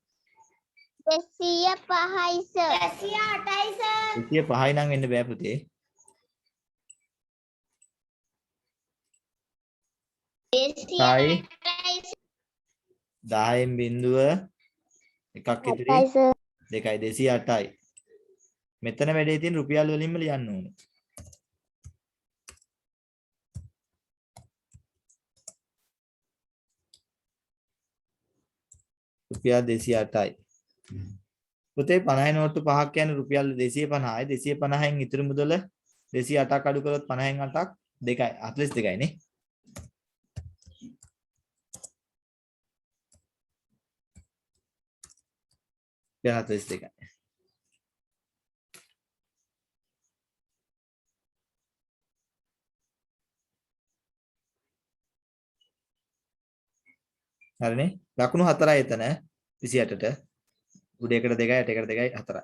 205යි සර්. 208යි සර්. 205යි නම් වෙන්න බෑ පුතේ 10යි 10න් බිඳුව එකක් ඉතිරි 8යි සර්. 2යි 208යි මෙතන වැඩේ තියෙන රුපියල් වලින්ම ලියන්න ඕනේ රුපියල් 208යි. පුතේ 50 නෝට්ටු 5ක් කියන්නේ රුපියල් 250යි. 250න් ඉතුරු මුදල 208ක් අඩු කරොත් 50න් 8ක් 2යි 42යි නේ. රුපියල් 42යි. හරිනේ. ලකුණු 4යි එතන 28ට. උඩේකට 2යි යටේකට 2යි 4යි.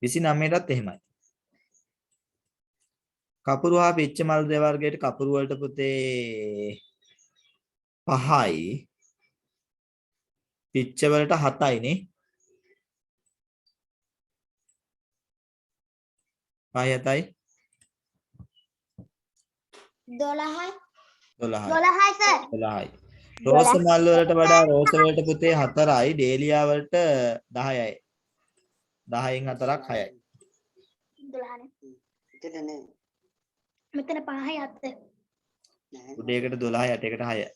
29ටත් එහෙමයි. කපුරු හා පිච්ච මල් දෙවර්ගයට කපුරු වලට පුතේ 5යි. පිච්ච වලට 7යි නේ. 5යි 7යි 12යි 12යි 12යි සර් 12යි. රෝස මල් වලට වඩා රෝස වලට පුතේ 4යි. ඩේලියා වලට 10යි. 10න් 4ක් 6යි. 12නේ මෙතන 5යි 7 උඩේකට 12යි යටේකට 6යි.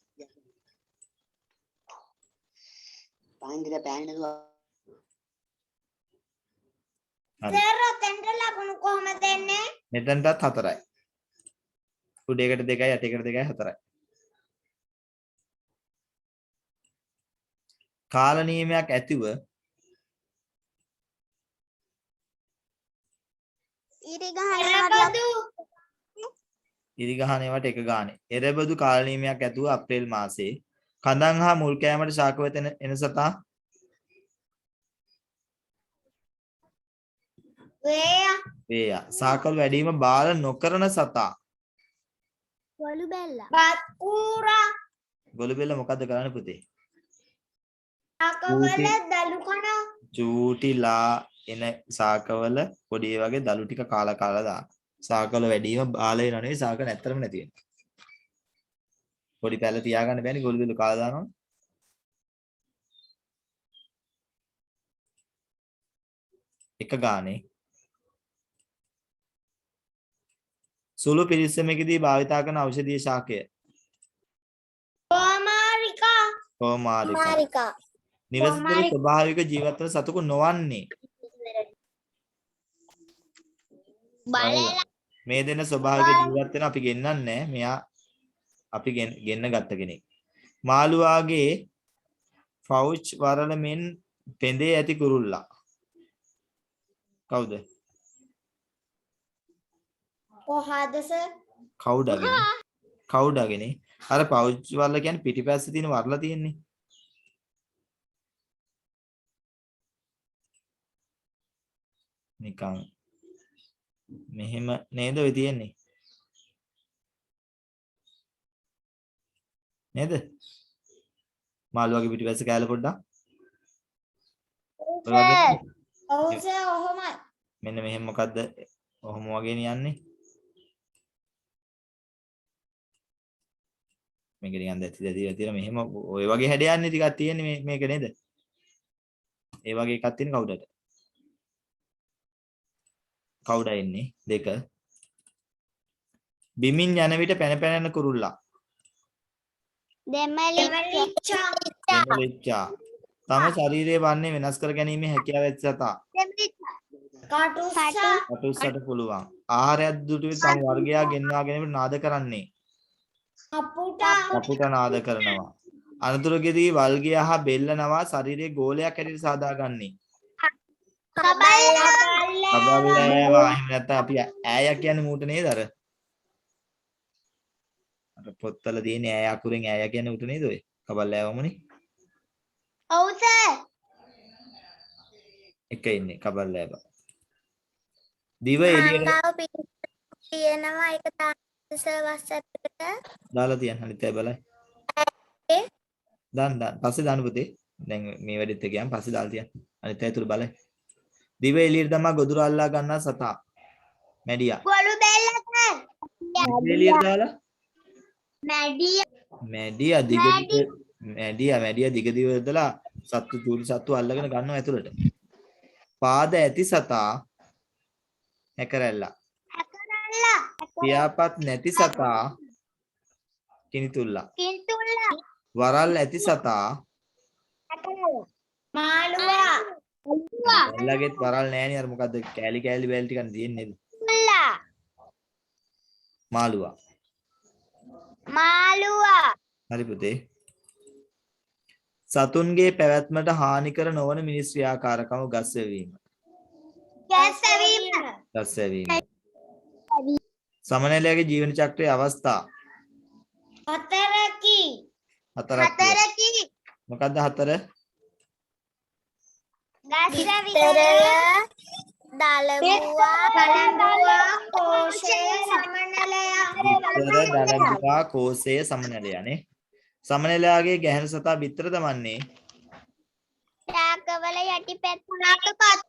හරි. සර් ඔතෙන්ට ලකුණු කොහමද දෙන්නේ? මෙතනටත් 4යි. උඩේකට 2යි යටේකට 2යි 4යි. කාල නියමයක් ඇතිව ඉරි ගහන ඒවාට එක ගානේ. එරබදු කාල නියමයක් ඇතුව අප්‍රේල් මාසයේ කඳන් හා මුල් කෑමට ශාක වෙත එන සතා වේයා. සාකල් වැඩිම බාල නොකරන සතා වලු බැල්ලා බත් ඌරා ගොළු බෙල්ල මොකද්ද කරන්නේ පුතේ? අකවල දලු කන චූටිලා එන සාකවල පොඩි ඒ වගේ දලු ටික කාලා කාලා දාන. සාකවල වැඩිම බාල වෙනව නෙවෙයි සාක නැත්තරම නැති වෙනවා. පොඩි පැල තියාගන්න බෑනේ ගොළු බෙල්ල කාලා දානවා. එක ගානේ සුළු පිරිස්සමකදී භාවිතා කරන ඖෂධීය ශාකය කොමාරිකා. නිවස තුළ ස්වභාවික ජීවත් වන සතුකු නොවන්නේ බලලා. මේ දෙන ස්වභාවික ජීවත් වෙන අපි ගෙන්නන්නේ මෙයා අපි ගෙන්න ගත්ත කෙනෙක්. මාළුවාගේ ෆවුච් වරල මෙන් පෙඳේ ඇති කුරුල්ලා කවුද? කොහාද සර්? කවුඩාගෙන. අර පවුච් වරල කියන්නේ පිටිපස්සේ තියෙන වරලා තියෙන්නේ. නිකන් මෙහෙම නේද ඔය තියෙන්නේ? නේද? මාළුවාගේ පිටිපස්සේ කෑල්ල පොඩ්ඩක්. ඔව් සර් ඔහොමයි. මෙන්න මෙහෙම මොකද්ද? ඔහොම වගේ යන්නේ. මේක නිකන් දැතිලා මෙහෙම ඔය වගේ හැඩයන්නේ ටිකක් තියෙන්නේ මේක නේද? ඒ වගේ එකක් තියෙන කවුඩට. කවුඩා ඉන්නේ දෙක. බිමින් යන විට පැන පැන යන කුරුල්ලා. දෙමලිච්චා. තම ශරීරයේ වන්නේ වෙනස් කර ගැනීමේ හැකියාව ඇති සතා. කටුස්සට පුළුවන්. ආහාරයක් දුටු විට තම වර්ගයා ගෙන්වා ගැනීමට නාද කරන්නේ. කපුට නාද කරනවා. අනතුරුකදී වල්ගය හා බෙල්ල නවා ශරීරයේ ගෝලයක් හැටියට සාදාගන්නේ. කබල්ලෑවා. එහෙම නැත්නම් අපි ඈය කියන්නේ මූට නේද අර? අර පොත්වල තියෙන ඈය අකුරෙන් ඈය කියන්නේ උට නේද ඔය? කබල්ලෑවමනේ. ඔව් සර්. එක ඉන්නේ කබල්ලෑවා. දිව එළියට තියෙනවා ඒක වස්සට දාලා තියන්න අනිත් අය බලයි. දාන්න පස්සේ දාන්න පුතේ. දැන් මේ වැඩෙත් එක ගියාම පස්සේ දාලා තියන්න. අනිත් අය තුල බලයි. දිව එළියට තමා ගොදුර අල්ලා ගන්නා සතා. මැඩියා. ගොළු බෙල්ල සර්. එළියට දාලා මැඩියා මැඩියා දිග දිව යොදලා සත්තු චූටි සත්තු අල්ලගෙන ගන්නවා ඇතුළට. පාද ඇති සතා හැකරැල්ලා. පියාපත් නැති සතා කිනිතුල්ලා. වරල් ඇති සතා මාළුවා එල්ලගෙත් වරල් නෑනේ අර මොකද්ද කෑලි කෑලි බැල් ටිකක් තියෙන්නේ නේද? මාළුවා. මාළුවා හරි පුතේ. සතුන්ගේ පැවැත්මට හානිකර නොවන මිනිස් ක්‍රියාකාරකම ගස් වැවීම. ගැසවීම ගස් වැවීම. සමනලයාගේ ජීවන චක්‍රයේ අවස්ථා හතරකි හතරක් තියෙනවා. හතරකි මොකද්ද හතර? දලබුවා කෝෂය සමනලයා බිත්තර දලබුවා කෝසය සමනලයානේ. සමනලයාගේ ගැහැණු සතා බිත්තර දමන්නේ ශාකවල යටිපැත්ත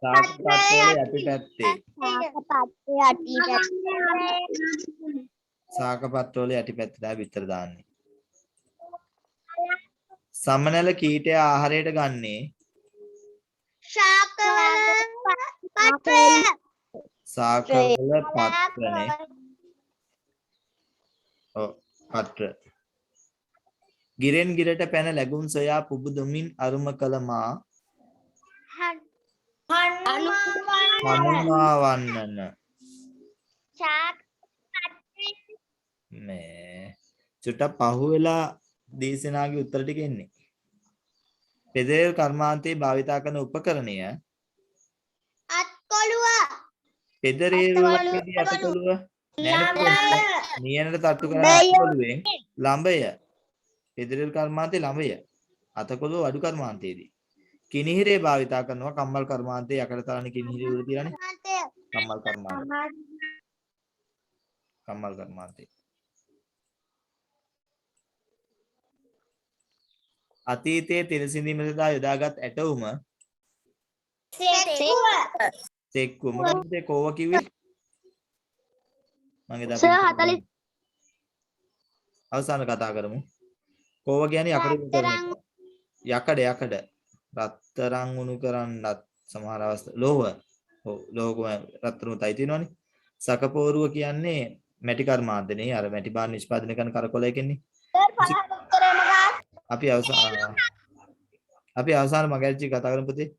සාකපත්වල යටිපැත්තේ. සාකපත්වල යටිපැත්තට බිත්තර දාන්නේ. සමනල කීටය ආහාරයට ගන්නේ ශාකවල සාකවල පත්‍රනේ. ඔව් පත්‍ර. ගිරෙන් ගිරට පැන ලැබුම් සොයා පුබුදුමින් අරුම කළ මා හනුමා වන්නන මේ චුට්ටක් පහුවෙලා දේශනාගේ උත්තර ටික එන්නේ. පෙදරේල් කර්මාන්තයේ භාවිතා කරන උපකරණය අත්කොළුව පෙදරේල්වලදී අතකොළුව නියනට තට්ටු කරන අතකොළුවෙන් ළඹය. පෙදරේල් කර්මාන්තයේ ළඹය. අතකොළුව වඩු කර්මාන්තයේදී කිනිහිරේ භාවිතා කරනවා. කම්මල් කර්මාන්තයේ යකඩ තරණ කිනිහිරේ උඩ තියලානේ. කම්මල් කර්මාන්තයේ අතීතයේ තිරසිඳීම සඳහා යොදාගත් ඇටවුම තෙක්කුව. මොකද කෝව කිව්වේ? මගේ දා අවසාන කතා කරමු. කෝව කියන්නේ යකඩ යකඩ රත්තරන් උණු කරන්නත් සමහර අවස්ථා ලෝහ. ඔව් ලෝහකම රත්තරන් උතයි තියෙනවනේ. සකපෝරුව කියන්නේ මැටි කර්මාන්තනේ. අර මැටි බාන නිෂ්පාදනය කරන කරකොලයකින්නේ. අපි අවසාන මගැල්චි කතා කරමු පුතේ.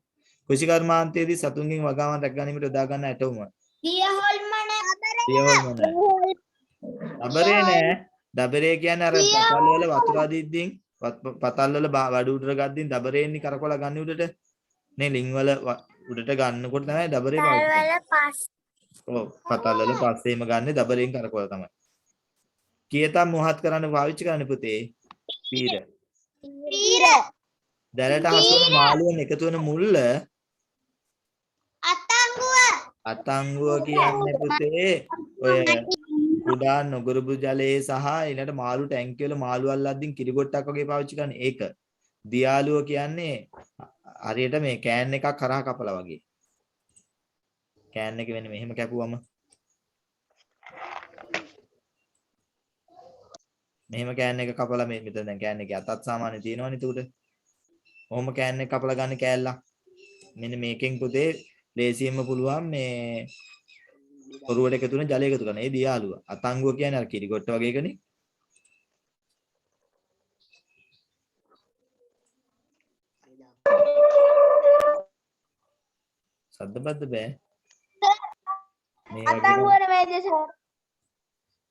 කෘෂි කර්මාන්තයේදී සතුන්ගෙන් වගාවන් රැක ගැනීමට යොදා ගන්න ඇටවුම. දියහොල්මන ඩබරේ නෑ. ඩබරේ කියන්නේ අර පතල් වල වතුර අදිද්දීන් පතල් වල වඩු උඩට ගද්දීන් ඩබරේන්නේ කරකොල ගන්න උඩට. නේ ලිං වල උඩට ගන්නකොට තමයි ඩබරේ පාවිච්චි කරන්නේ. ඔව් පතල් වල පස්සේම ගන්න ඩබරෙන් කරකොල තමයි. කීයතම් මොහත් කරන්න පාවිච්චි කරන්න පුතේ. පීර. දැලට හසු වෙන මාළුවෙන් එකතු වෙන මුල්ල අතංගුව කියන්නේ පුතේ ඔය කුඩා නොගුරුබු ජලයේ සහ ඊළඟට මාළු ටැංකිය වල මාළු අල්ලද්දින් කිරිගොට්ටක් වගේ පාවිච්චි කරන ඒක. දියාලුව කියන්නේ හරියට මේ කෑන් එකක් කරා කපලා වගේ. කෑන් එක වෙන්නේ මෙහෙම කැපුවම මෙහෙම කෑන් එක කපලා මේ මෙතන දැන් කෑන් එකේ අතත් සාමාන්‍ය තියෙනවනේ උඩ. ඔහොම කෑන් එක කපලා ගන්න කෑල්ලක්. මෙන්න මේකෙන් පුතේ ලේසියෙන්ම පුළුවන් මේ පොරුවට එකතු වෙන ජලය එකතු කරන. ඒ දියාලුව. අතංගුව කියන්නේ අර කිරිගොට්ට වගේ එකනේ. සද්දබද්ද බෑ. මේ වගේ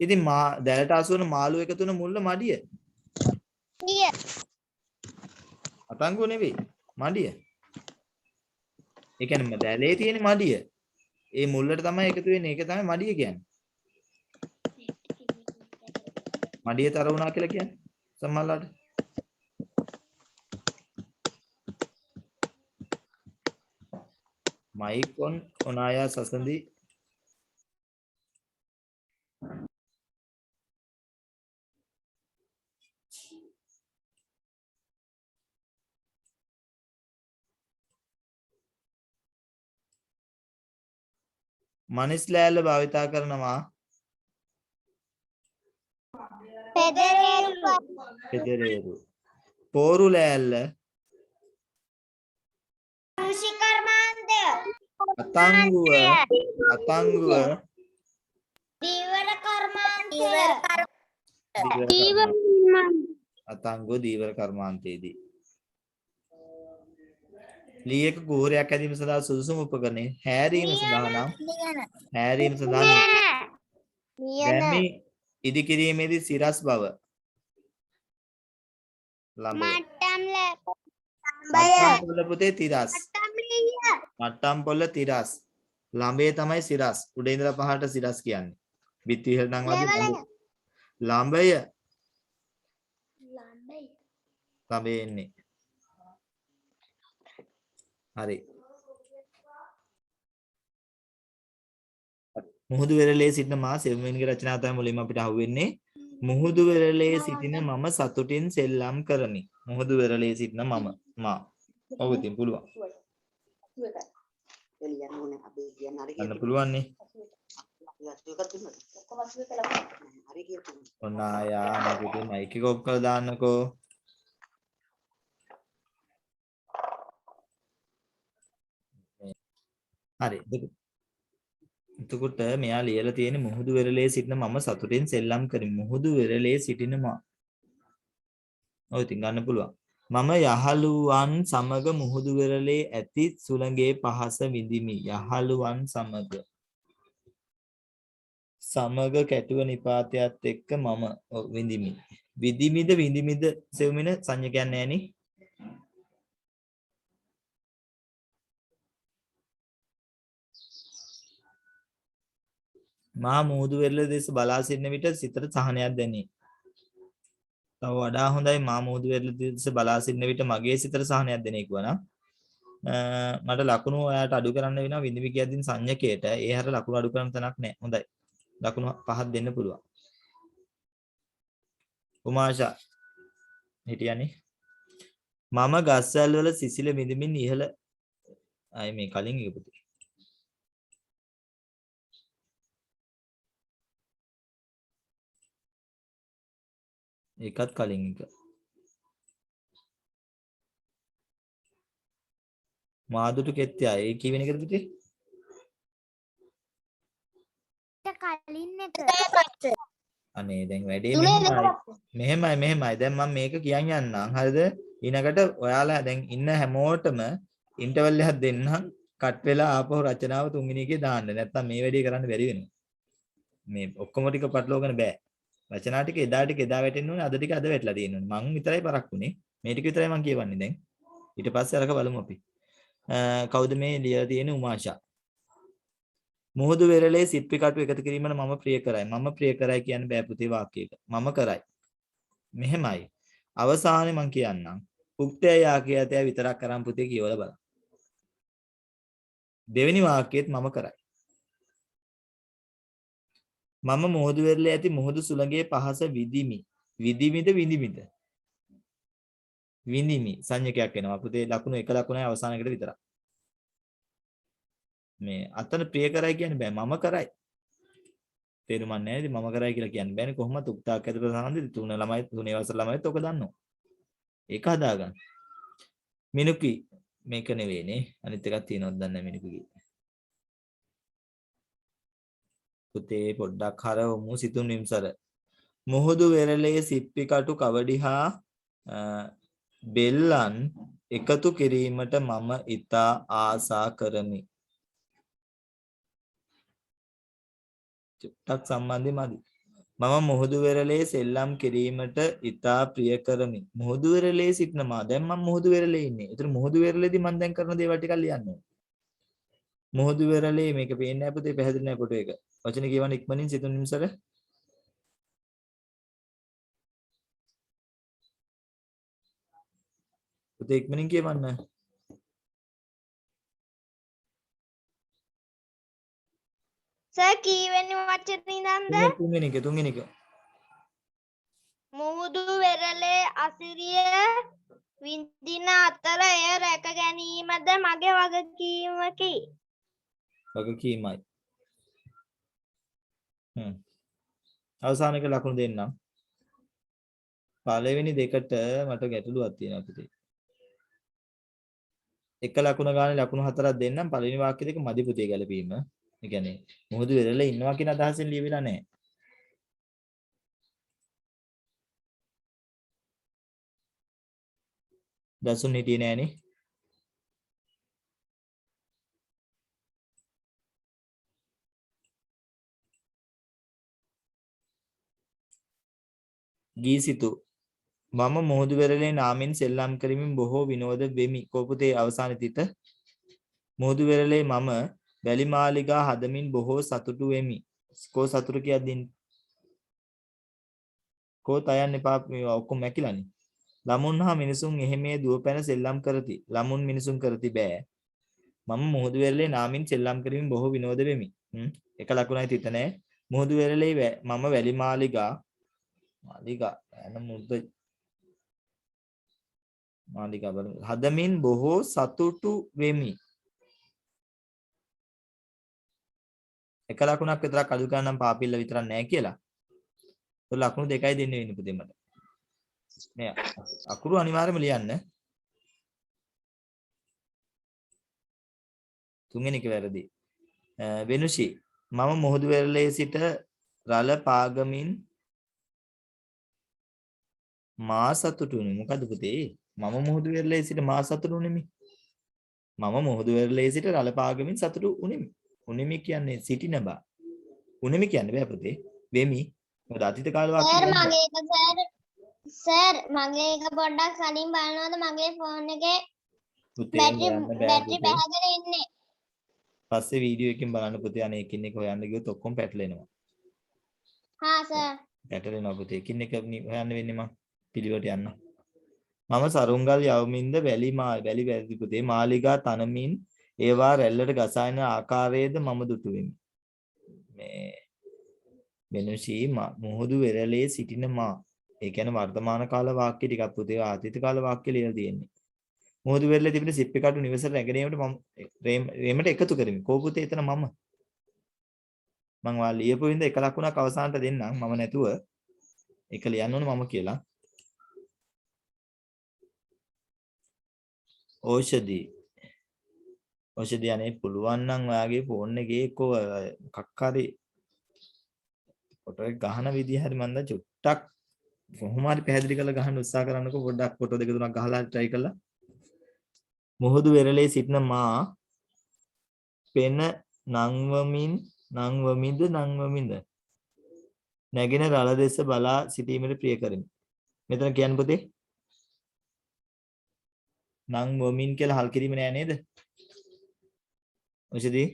ඉතින් දැලට අසු වෙන මාළු එකතු වෙන මුල්ල මඩිය. අතංගුව නෙවෙයි මඩිය. ඒ කියන්නේ දැලේ තියෙන මඩිය. ඒ මුල්ලට තමයි එකතු වෙන්නේ. ඒක තමයි මඩිය කියන්නේ. මඩිය තර වුණා කියලා කියන්නේ සම්මල්ලාට. මයිකොන් ඔනායා සසඳි මනිස් ලෑල්ල භාවිතා කරනවා පෙදරේරු. පෝරු ලෑල්ල කෘෂි කර්මාන්තය අතංගුව දීවර කර්මාන්තය අතංගෝ දීවර කර්මාන්තයේදී. ලීයක කුහරයක් ඇදීම සඳහා සුදුසුම උපකරණය හැරීම සඳහා නම් හැරීම සඳහා ගැමි ඉදි කිරීමේදී සිරස් බව ළඹය. මට්ටම් පොළ පුතේ තිරස්. මට්ටම් පොළ තිරස්. ළඹේ තමයි සිරස්. උඩ ඉඳලා පහළට සිරස් කියන්නේ. බිත්ති ඉහළ නම් වගේ ළඹය. ළඹේ එන්නේ. හරි. මුහුදු වෙරළේ සිටින මා සෙවමින්ගේ රචනාව තමයි මුලින්ම අපිට අහුවෙන්නේ. මුහුදු වෙරළේ සිටින මම සතුටින් සෙල්ලම් කරමි. මුහුදු වෙරළේ සිටින මම මා. ඔව් ඉතින් පුළුවන්. අන්න පුළුවන් නේ. ඔන්න ආයා මගේ මයික් එක ඔෆ් කරලා දාන්නකෝ. හරි. එතකොට මෙයා ලියලා තියෙන මුහුදු වෙරළේ සිටින මම සතුටින් සෙල්ලම් කරමි. මුහුදු වෙරළේ සිටින මා. ඔය ඉතින් ගන්න පුළුවන්. මම යහළුවන් සමග මුහුදු වෙරළේ ඇති සුළඟේ පහස විඳිමි. යහළුවන් සමග කැටුව නිපාතයත් එක්ක මම විඳිමි. විඳිමිද සෙවමින සංඥකයන් නෑනේ. මා මුහුදු වෙරළ දෙස බලා සිටින විට සිතට සහනයක් දැනේ. තව වඩා හොඳයි මා මුහුදු වෙරළ දෙස බලා සිටින විට මගේ සිතට සහනයක් දැනේ කිව්වනම් මට ලකුණු ඔයාලට අඩු කරන්න වෙනවා විඳිමි කියද්දී සංඥකයට. ඒ හැර ලකුණු අඩු කරන්න තැනක් නැහැ. හොඳයි. ලකුණු 5ක් දෙන්න පුළුවන්. උමාෂා හිටියනේ. මම ගස්වැල් වල සිසිල විඳින්මින් ඉහළ ආයේ මේ කලින් එක පුතේ. ඒකත් කලින් එක. මාදුටු කෙත්තියා ඒ කියවෙන එකද පුතේ? කලින් එක. අනේ දැන් වැඩේ මෙහෙමයි. දැන් මම මේක කියන් යන්නම්. හරිද? ඊනකට ඔයාලා දැන් ඉන්න හැමෝටම ඉන්ටර්වල් එකක් දෙන්නම්. කට් වෙලා ආපහු රචනාව තුන්වෙනි එකේ දාන්න. නැත්තම් මේ වැඩේ කරන්න බැරි වෙනවා. මේ ඔක්කොම ටික පටලවගෙන බෑ. රචනා ටික එදා වැටෙන්න ඕනේ. අද ටික අද වැටලා තියෙන්න ඕනේ. මං විතරයි පරක්කුනේ. මේ ටික විතරයි මං කියවන්නේ දැන්. ඊට පස්සේ අරක බලමු අපි. කවුද මේ ලියලා තියෙන්නේ? උමාෂා. මුහුදු වෙරළේ සිප්පි කටු එකතු කිරීමන මම ප්‍රිය කරයි. මම ප්‍රිය කරයි කියන්න බෑ පුතේ වාක්‍යයක. මම කරයි. මෙහෙමයි. අවසානයේ මං කියන්නම්. උක්තය යාකයතය විතරක් කරන් පුතේ කියවලා බලන්න. දෙවෙනි වාක්‍යයේත් මම කරයි. මම මුහුදු වෙරළේ ඇති මුහුදු සුළඟේ පහස විඳිමි. විඳිමි සංඥකයක් එනවා. පුතේ ලකුණු එක ලකුණයි අවසානයකට විතරක්. මේ අතන ප්‍රිය කරයි කියන්නේ බෑ මම කරයි. තේරුම් ගන්න නෑනේ මම කරයි කියලා කියන්න බෑනේ කොහොමද උක්තාක් ඇතුළත සාන්දි තුනේ වසර ළමයිත් ඔක දන්නවා. ඒක හදාගන්න. මිනුකි මේක නෙවෙයිනේ අනිත් එකක් තියෙනවද දන්නේ නැහැ මිනුකිගේ. පුතේ පොඩ්ඩක් හරවමු සිතුම් නිම්සර. මුහුදු වෙරළේ සිප්පි කටු කවඩිහා බෙල්ලන් එකතු කිරීමට මම ඉතා ආසා කරමි. චුට්ටක් සම්බන්ධයි මදි. මම මුහුදු වෙරළේ සෙල්ලම් කිරීමට ඉතා ප්‍රිය කරමි. මුහුදු වෙරළේ සිටින මා දැන් මම මුහුදු වෙරළේ ඉන්නේ. ඒතර මුහුදු වෙරළේදී මම දැන් කරන දේවල් ටිකක් ලියන්න ඕනේ. මුහුදු වෙරළේ මේක පේන්නේ නැහැ පුතේ පැහැදිලි නැහැ ෆොටෝ එක. වචන කියවන්න ඉක්මනින් සිතුම් නිම්සර. පුතේ ඉක්මනින් කියවන්න. සර් කීවෙනි වචනේ ඉඳන්ද? තුන්වෙනි එක. මුහුදු වෙරළේ අසිරිය විඳින අතර එය රැක ගැනීමද මගේ වගකීමකි. වගකීමයි. අවසාන එක ලකුණු දෙන්නම්. පළවෙනි දෙකට මට ගැටලුවක් තියෙනවා පුතේ. එක ලකුණ ගානේ ලකුණු 4ක් දෙන්නම් පළවෙනි වාක්‍ය දෙක මදි පුතේ ගැලපීම. ඒ කියන්නේ මුහුදු වෙරළේ ඉන්නවා කියන අදහසෙන් ලියවිලා නැහැ. දසුන් හිටියේ නෑනේ. ගීසිතු මම මුහුදු වෙරළේ නාමෙන් සෙල්ලම් කරමින් බොහෝ විනෝද වෙමි. කෝපුතේ අවසාන තිත මුහුදු වෙරළේ මම වැලි මාලිගා හදමින් බොහෝ සතුටු වෙමි. කෝ සතුටු කියද්දී කෝ තයන් එපා මේවා ඔක්කොම මැකිලානේ. ළමුන් හා මිනිසුන් එහෙමේ දුවපැන සෙල්ලම් කරති. ළමුන් මිනිසුන් කරති බෑ. මම මුහුදු වෙරළේ නාමින් සෙල්ලම් කරමින් බොහෝ විනෝද වෙමි. එක ලකුණයි තිත නෑ. මුහුදු වෙරළේ මම වැලි මාලිගා යන මුද්ද මාලිගා හදමින් බොහෝ සතුටු වෙමි. එක ලකුණක් විතරක් අඩු ගන්නම් පාපිල්ල විතරක් නෑ කියලා. ඒ ලකුණු දෙකයි දෙන්න වෙන්නේ පුතේ මට. මේ අකුරු අනිවාර්යයෙන්ම ලියන්න. තුන්වෙනි එක වැරදි. වෙනුෂි මම මුහුදු වෙරළේ සිට රළ පාගමින් මා සතුටුුනේ. මොකද පුතේ? මම මුහුදු වෙරළේ සිට මා සතුටුුනේමි. මම මුහුදු වෙරළේ සිට රළ පාගමින් සතුටු උනේමි. උනේමි කියන්නේ සිටින බා. උනේමි කියන්නේ බෑ පුතේ. වෙමි. මොකද අතීත කාල වාක්‍ය සර් මගේ එක පොඩ්ඩක් කලින් බලනවද මගේ ෆෝන් එකේ බැටරි බහගෙන ඉන්නේ. පස්සේ වීඩියෝ එකකින් බලන්න පුතේ. අනේ එකින් එක හොයන්න ගියොත් ඔක්කොම පැටලෙනවා. හා සර්. පැටලෙනවා පුතේ. එකින් එක හොයන්න වෙන්නේ මම පිළිවෙලට යන්න. මම සරුංගල් යවමින්ද වැලි වැරදි පුතේ මාලිගා තනමින් ඒවා රැල්ලට ගසායන ආකාරයේද මම දුටු වෙමි. මේ වෙනුෂී මුහුදු වෙරළේ සිටින මා. ඒ කියන්නේ වර්තමාන කාල වාක්‍ය ටිකක් පුතේ අතීත කාල වාක්‍ය ලියලා තියෙන්නේ. මුහුදු වෙරළේ තිබෙන සිප්පි කටු නිවසට රැගෙනීමට මම රේමට එකතු කරමි. කෝ පුතේ එතන මම වා ලියපු වින්ද එක ලකුණක් අවසානට දෙන්නම් මම නැතුව එක ලියන්න ඕන මම කියලා. ඖෂධි අනේ පුළුවන් නම් ඔයාගේ ෆෝන් එකේ කො මොකක් හරි ෆොටෝ එක ගහන විදිය හරි මන්ද චුට්ටක් කොහොම හරි පැහැදිලි කරලා ගහන්න උත්සාහ කරන්නකෝ පොඩ්ඩක් ෆොටෝ දෙක තුනක් ගහලා try කරලා. මුහුදු වෙරළේ සිටින මා පෙන නංවමින්ද නැගෙන රළ දෙස බලා සිටීමට ප්‍රිය කරමි. මෙතන කියන්න පුතේ නංවමින් කියලා හල් කිරීම නෑ නේද? ඔෂදී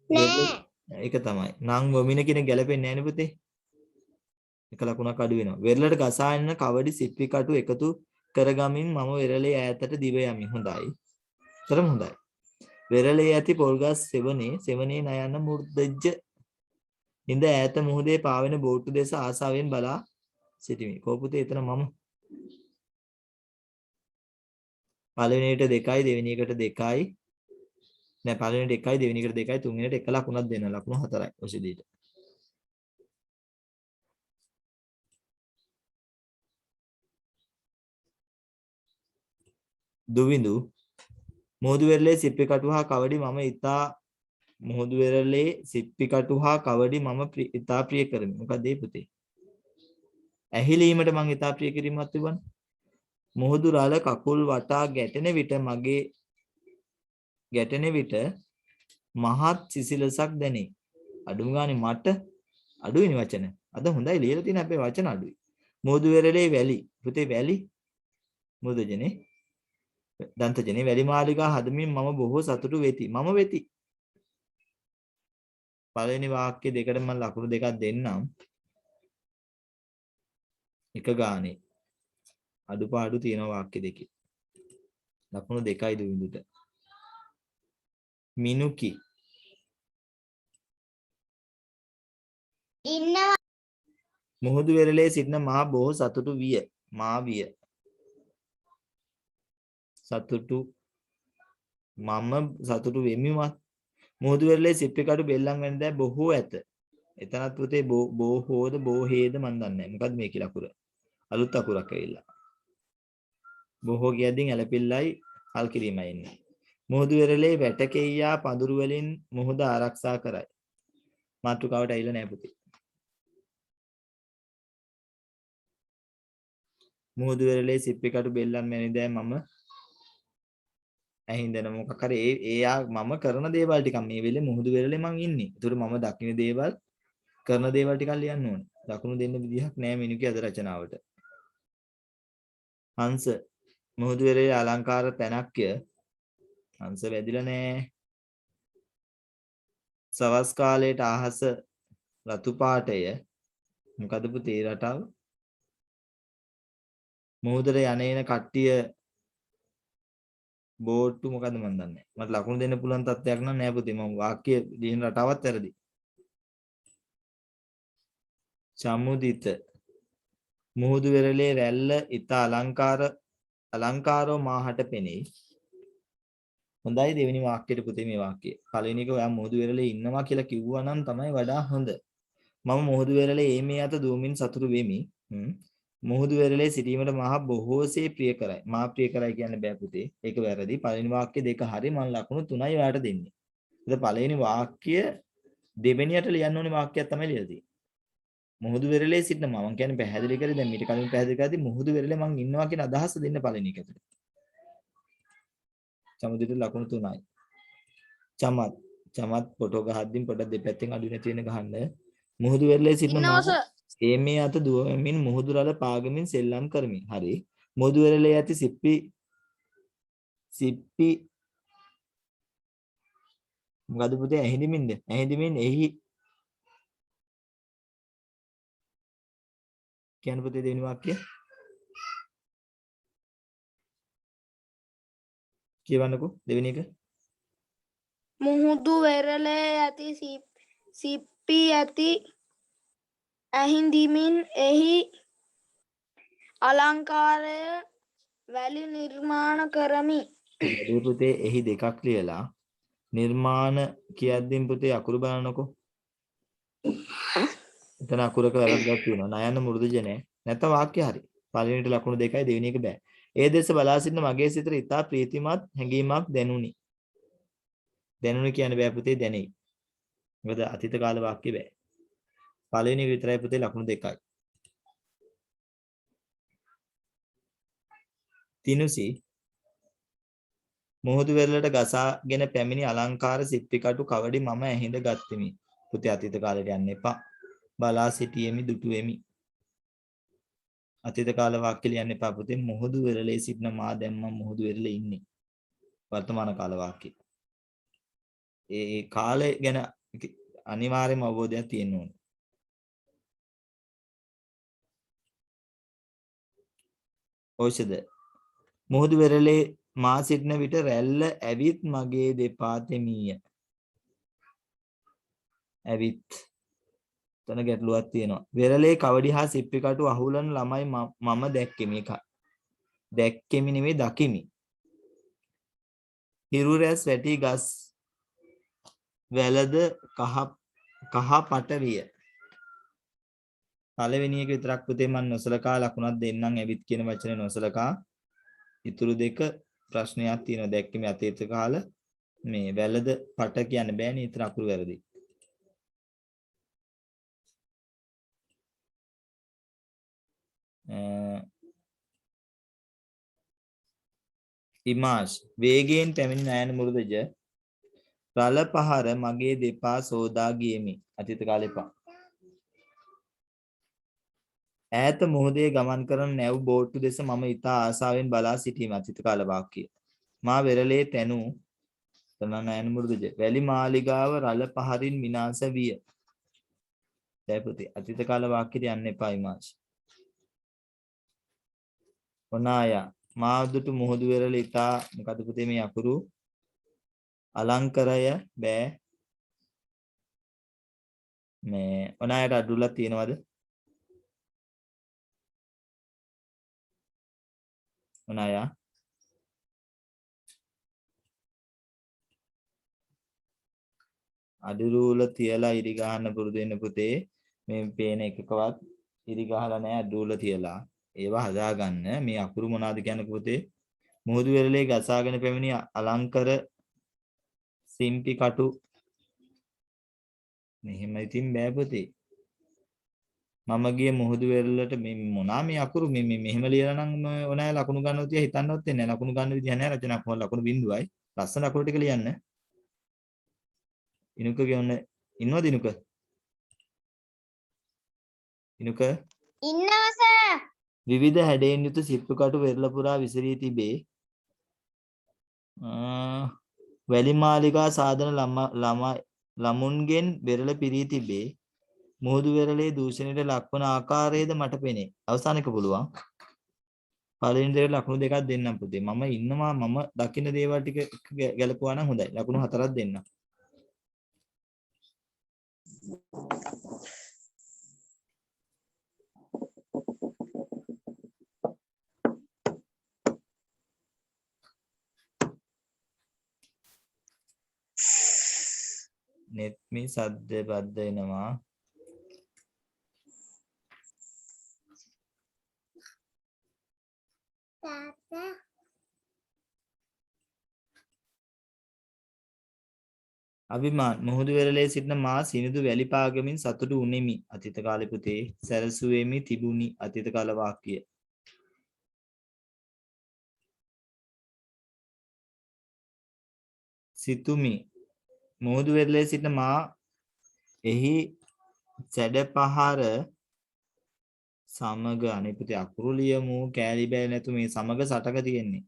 නෑ. ඒක තමයි. නංවමින කියන ගැලපෙන්නේ නෑනේ පුතේ. එක ලකුණක් අඩු වෙනවා. වෙරළට ගසායන කවඩි සිප්පි කටු එකතු කරගමින් මම වෙරළේ ඈතට දිව යමි. හොඳයි. තරම් හොඳයි. වෙරළේ ඇති පොල්ගස් සෙවනේ නයන මුර්ධජ්ජ ඉඳ ඈත මුහුදේ පාවෙන බෝට්ටු දෙස ආසාවෙන් බලා සිටිමි. කෝ පුතේ එතන මම. පළවෙනියට 2යි දෙවෙනි එකට 2යි. නෑ පළවෙනියට 1යි දෙවෙනි එකට 2යි තුන්වෙනියට 1 ලකුණක් දෙන්න. ලකුණු 4යි ඔසිදීට. දුවිඳු මුහුදු වෙරළේ සිප්පි කටු හා කවඩි මම ඉතා ප්‍රිය කරමි. මොකද ඒ පුතේ? ඇහිලීමට මම ඉතා ප්‍රිය කිරීමක් තිබුණා. මුහුදු රළ කකුල් වටා ගැටෙන විට මහත් සිසිලසක් දැනේ. අඩුම ගානේ මට අඩුයිනේ වචන. අද හොඳයි ලියලා තියෙන අපේ වචන අඩුයි. මුහුදු වෙරළේ වැලි. පුතේ වැලි මුදජනේ දන්තජනේ වැලි මාලිගා හදමින් මම බොහෝ සතුටු වෙති. මම වෙති. පළවෙනි වාක්‍ය දෙකට මම ලකුණු දෙකක් දෙන්නම්. එක ගානේ අඩුපාඩු තියෙන වාක්‍ය දෙකේ. ලකුණු 2යි දුවිඳුට. මිනුකි ඉන්නවා. මුහුදු වෙරළේ සිටින මා බොහෝ සතුටු විය. මා විය. මම සතුටු වෙමිවත්. මුහුදු වෙරළේ සිප්පි කටු බෙල්ලම් වෙන දෑ බොහෝ ඇත. එතනත් පුතේ බොහෝද බොහේද මන් දන්නේ නැහැ. මොකද්ද මේ කියලා අකුර? අලුත් අකුරක් ඇවිල්ලා. බොහෝ කියද්දී ඇලපිල්ලයි හල් කිරීමයි එන්නේ. මුහුදු වෙරළේ වැටකෙයියා පඳුරු වලින් මුහුද ආරක්ෂා කරයි. මාතෘකාවට ඇවිල්ලා නැහැ පුතේ. මුහුදු වෙරළේ සිප්පි කටු බෙල්ලන් මැනිදෑ මම ඇහිඳන මොකක් හරි ඒ මම කරන දේවල් ටික මේ වෙලේ මුහුදු වෙරළේ මං ඉන්නේ. ඒතර මම දකින්න දේවල් කරන දේවල් ටිකක් ලියන්න ඕනේ. දකුණු දෙන්න විදිහක් නෑ මිනුගේ අද රචනාවට. හංස මුහුදු වෙරළේ අලංකාර තැනක්ය. හංස වැදිලා නෑ. සවස් කාලයට ආහස රතු පාටය. මොකද පුතේ රටාව? මුහුදට යන්නේන කට්ටිය බෝට්ටු මොකද මන් දන්නේ. මට ලකුණු දෙන්න පුළුවන් තත්ත්වයක් නම් නෑ පුතේ. මම වාක්‍ය ලියන රටාවත් වැරදි. සමුදිත මුහුදු වෙරළේ රැල්ල ඉත අලංකාරෝ මාහට පෙනෙයි. හොඳයි දෙවෙනි වාක්‍යයට පුතේ මේ වාක්‍යය. පළවෙනි එක ඔයා මුහුදු වෙරළේ ඉන්නවා කියලා කිව්වා නම් තමයි වඩා හොඳ. මම මුහුදු වෙරළේ එමේ අත දුවමින් සතුටු වෙමි. මුහුදු වෙරළේ සිටීමට මහ බොහෝසේ ප්‍රිය කරයි. මා ප්‍රිය කරයි කියන්න බෑ පුතේ. ඒක වැරදි. පළවෙනි වාක්‍ය දෙක හරි මම ලකුණු 3යි ඔයාට දෙන්නේ. ඒත් පළවෙනි වාක්‍ය දෙවෙනියට ලියන්න ඕනේ වාක්‍යයක් තමයි ලියලා තියෙන්නේ. මුහුදු වෙරළේ සිටින මම කියන්නේ පැහැදිලි කරේ දැන් මීට කලින් පැහැදිලි කරද්දී මුහුදු වෙරළේ මං ඉන්නවා කියන අදහස දෙන්න පළවෙනි එකට. සමුදිට ලකුණු 3යි. චමත් ෆොටෝ ගහද්දී පොඩක් දෙපැත්තෙන් අඩු නැති වෙන ගහන්න. මුහුදු වෙරළේ සිටින මම මේ අත දුවමින් මුහුදු රළ පාගමින් සෙල්ලම් කරමි. හරි. මුහුදු වෙරළේ ඇති සිප්පි මොකද පුතේ ඇහිඳිමින් එහි කියන්න පුතේ දෙවෙනි වාක්‍යය කියවන්නකෝ දෙවෙනි එක. මුහුදු වෙරළේ ඇති සිප්පි ඇති ඇහිඳිමින් එහි අලංකාරය වැලි නිර්මාණ කරමි. හරි පුතේ එහි දෙකක් ලියලා නිර්මාණ කියද්දීන් පුතේ අකුරු බලන්නකෝ. එතන අකුරක වැරද්දක් තියෙනවා. නයන මෘදුජ නැහැ. නැත්නම් වාක්‍ය හරි. පළවෙනිට ලකුණු 2යි දෙවෙනි එක බෑ. ඒ දෙස බලා සිටින මගේ සිතට ඉතා ප්‍රීතිමත් හැඟීමක් දැනුනි. දැනුනි කියන්න බෑ පුතේ දැනෙයි. මොකද අතීත කාල වාක්‍ය බෑ. පළවෙනි එක විතරයි පුතේ ලකුණු 2යි. තිනුසි මුහුදු වෙරළට ගසාගෙන පැමිණි අලංකාර සිප්පි කටු කවඩි මම ඇහිඳ ගත්ෙමි. පුතේ අතීත කාලයට යන්න එපා. බලා සිටියෙමි දුටුවෙමි. අතීත කාල වාක්‍ය ලියන්න එපා පුතේ. මුහුදු වෙරළේ සිටින මා දැන් මම මුහුදු වෙරළේ ඉන්නේ. වර්තමාන කාල වාක්‍ය. ඒ කාලය ගැන අනිවාර්යම අවබෝධයක් තියෙන්න ඕනේ. ඖෂධ මුහුදු වෙරළේ මා සිටින විට රැල්ල ඇවිත් මගේ දෙපා තෙමීය. ඇවිත් තන ගැටලුවක් තියෙනවා. වෙරළේ කවඩි හා සිප්පි කටු අහුලන ළමයි මම දැක්කෙමි. දැක්කෙමි නෙමෙයි දකිමි. හිරු රැස් වැටි ගස් වැලද කහ පට විය. පළවෙනි එක විතරක් පුතේ මම නොසලකා ලකුණක් දෙන්නම්. ඇවිත් කියන වචනේ නොසලකා. ඉතුරු දෙක ප්‍රශ්නයක් තියෙනවා. දැක්කෙමි අතීත කාල මේ වැලද පට කියන්න බෑනේ. ඊතර අකුරු වැරදි. ඉමාෂ් වේගයෙන් පැමිණි නයන මුරුදජ රළ පහර මගේ දෙපා සෝදා ගියෙමි. අතීත කාලේ පා. ඈත මුහුදේ ගමන් කරන නැව් බෝට්ටු දෙස මම ඉතා ආසාවෙන් බලා සිටීම. අතීත කාල වාක්‍යය. මා වෙරළේ තැනූ නයන මුරුදජ වැලි මාලිගාව රළ පහරින් විනාශ විය. දැපුතේ අතීත කාල වාක්‍යෙට යන්න එපා ඉමාෂ්. ඔනායා මාදුට මුහුදු වෙරළ ඉතා මොකද පුතේ මේ අකුරු අලංකරය බෑ. මේ ඔනායට අඩුලක් තියෙනවද? ඔනායා අඩුරූල තියලා ඉරි ගහන්න පුරුදු වෙන්න පුතේ. මේ පේන එකකවත් ඉරි ගහලා නැහැ අඩුරූල තියලා. ඒවා හදාගන්න. මේ අකුරු මොනවාද කියන්නේ පුතේ? මුහුදු වෙරළේ ගසාගෙන පැමිණි අලංකර සිම්පි කටු. මෙහෙම ඉතින් බෑ පුතේ. මම ගිය මුහුදු වෙරළට මේ මොනා මේ අකුරු මේ මෙහෙම ලියලා නම් ඕනෑ ලකුණු ගන්නව තියා හිතන්නවත් වෙන්නේ නැහැ. ලකුණු ගන්න විදිහ නැහැ රචනා කොහොම ලකුණු බිඳුවයි. ලස්සන අකුරු ටික ලියන්න. ඉනුක කියන්න ඉන්නවද ඉනුක? ඉනුක ඉන්නවා සර්. විවිධ හැඩයෙන් යුතු සිප්පු කටු වෙරළ පුරා විසිරී තිබේ. වැලිමාලිගා සාධන ළමුන්ගෙන් වෙරළ පිරී තිබේ. මුහුදු වෙරළේ දූෂණයට ලක්වන ආකාරයේද මට පෙනේ. අවසානක පුළුවන්. පළවෙනි දෙයට ලකුණු දෙකක් දෙන්නම් පුතේ. මම ඉන්නවා මම දකින්න දේවල් ටික ගැලපුවා නම් හොඳයි. ලකුණු 4ක් දෙන්නම්. net මේ සද්ද බද්ද එනවා. තාත්තා අභිමාන් මුහුදු වෙරළේ සිටින මා සිනිඳු වැලි පාගමින් සතුටු උනේමි. අතීත කාලේ පුතේ සැරසුවේමි තිබුණි අතීත කාල වාක්‍ය. සිතුමි මුහුදු වෙරළේ සිටින මා එහි සැඩපහර සමග අනේ පුතේ අකුරු ලියමු කෑලි බෑ නැතු මේ සමග සටක තියෙන්නේ.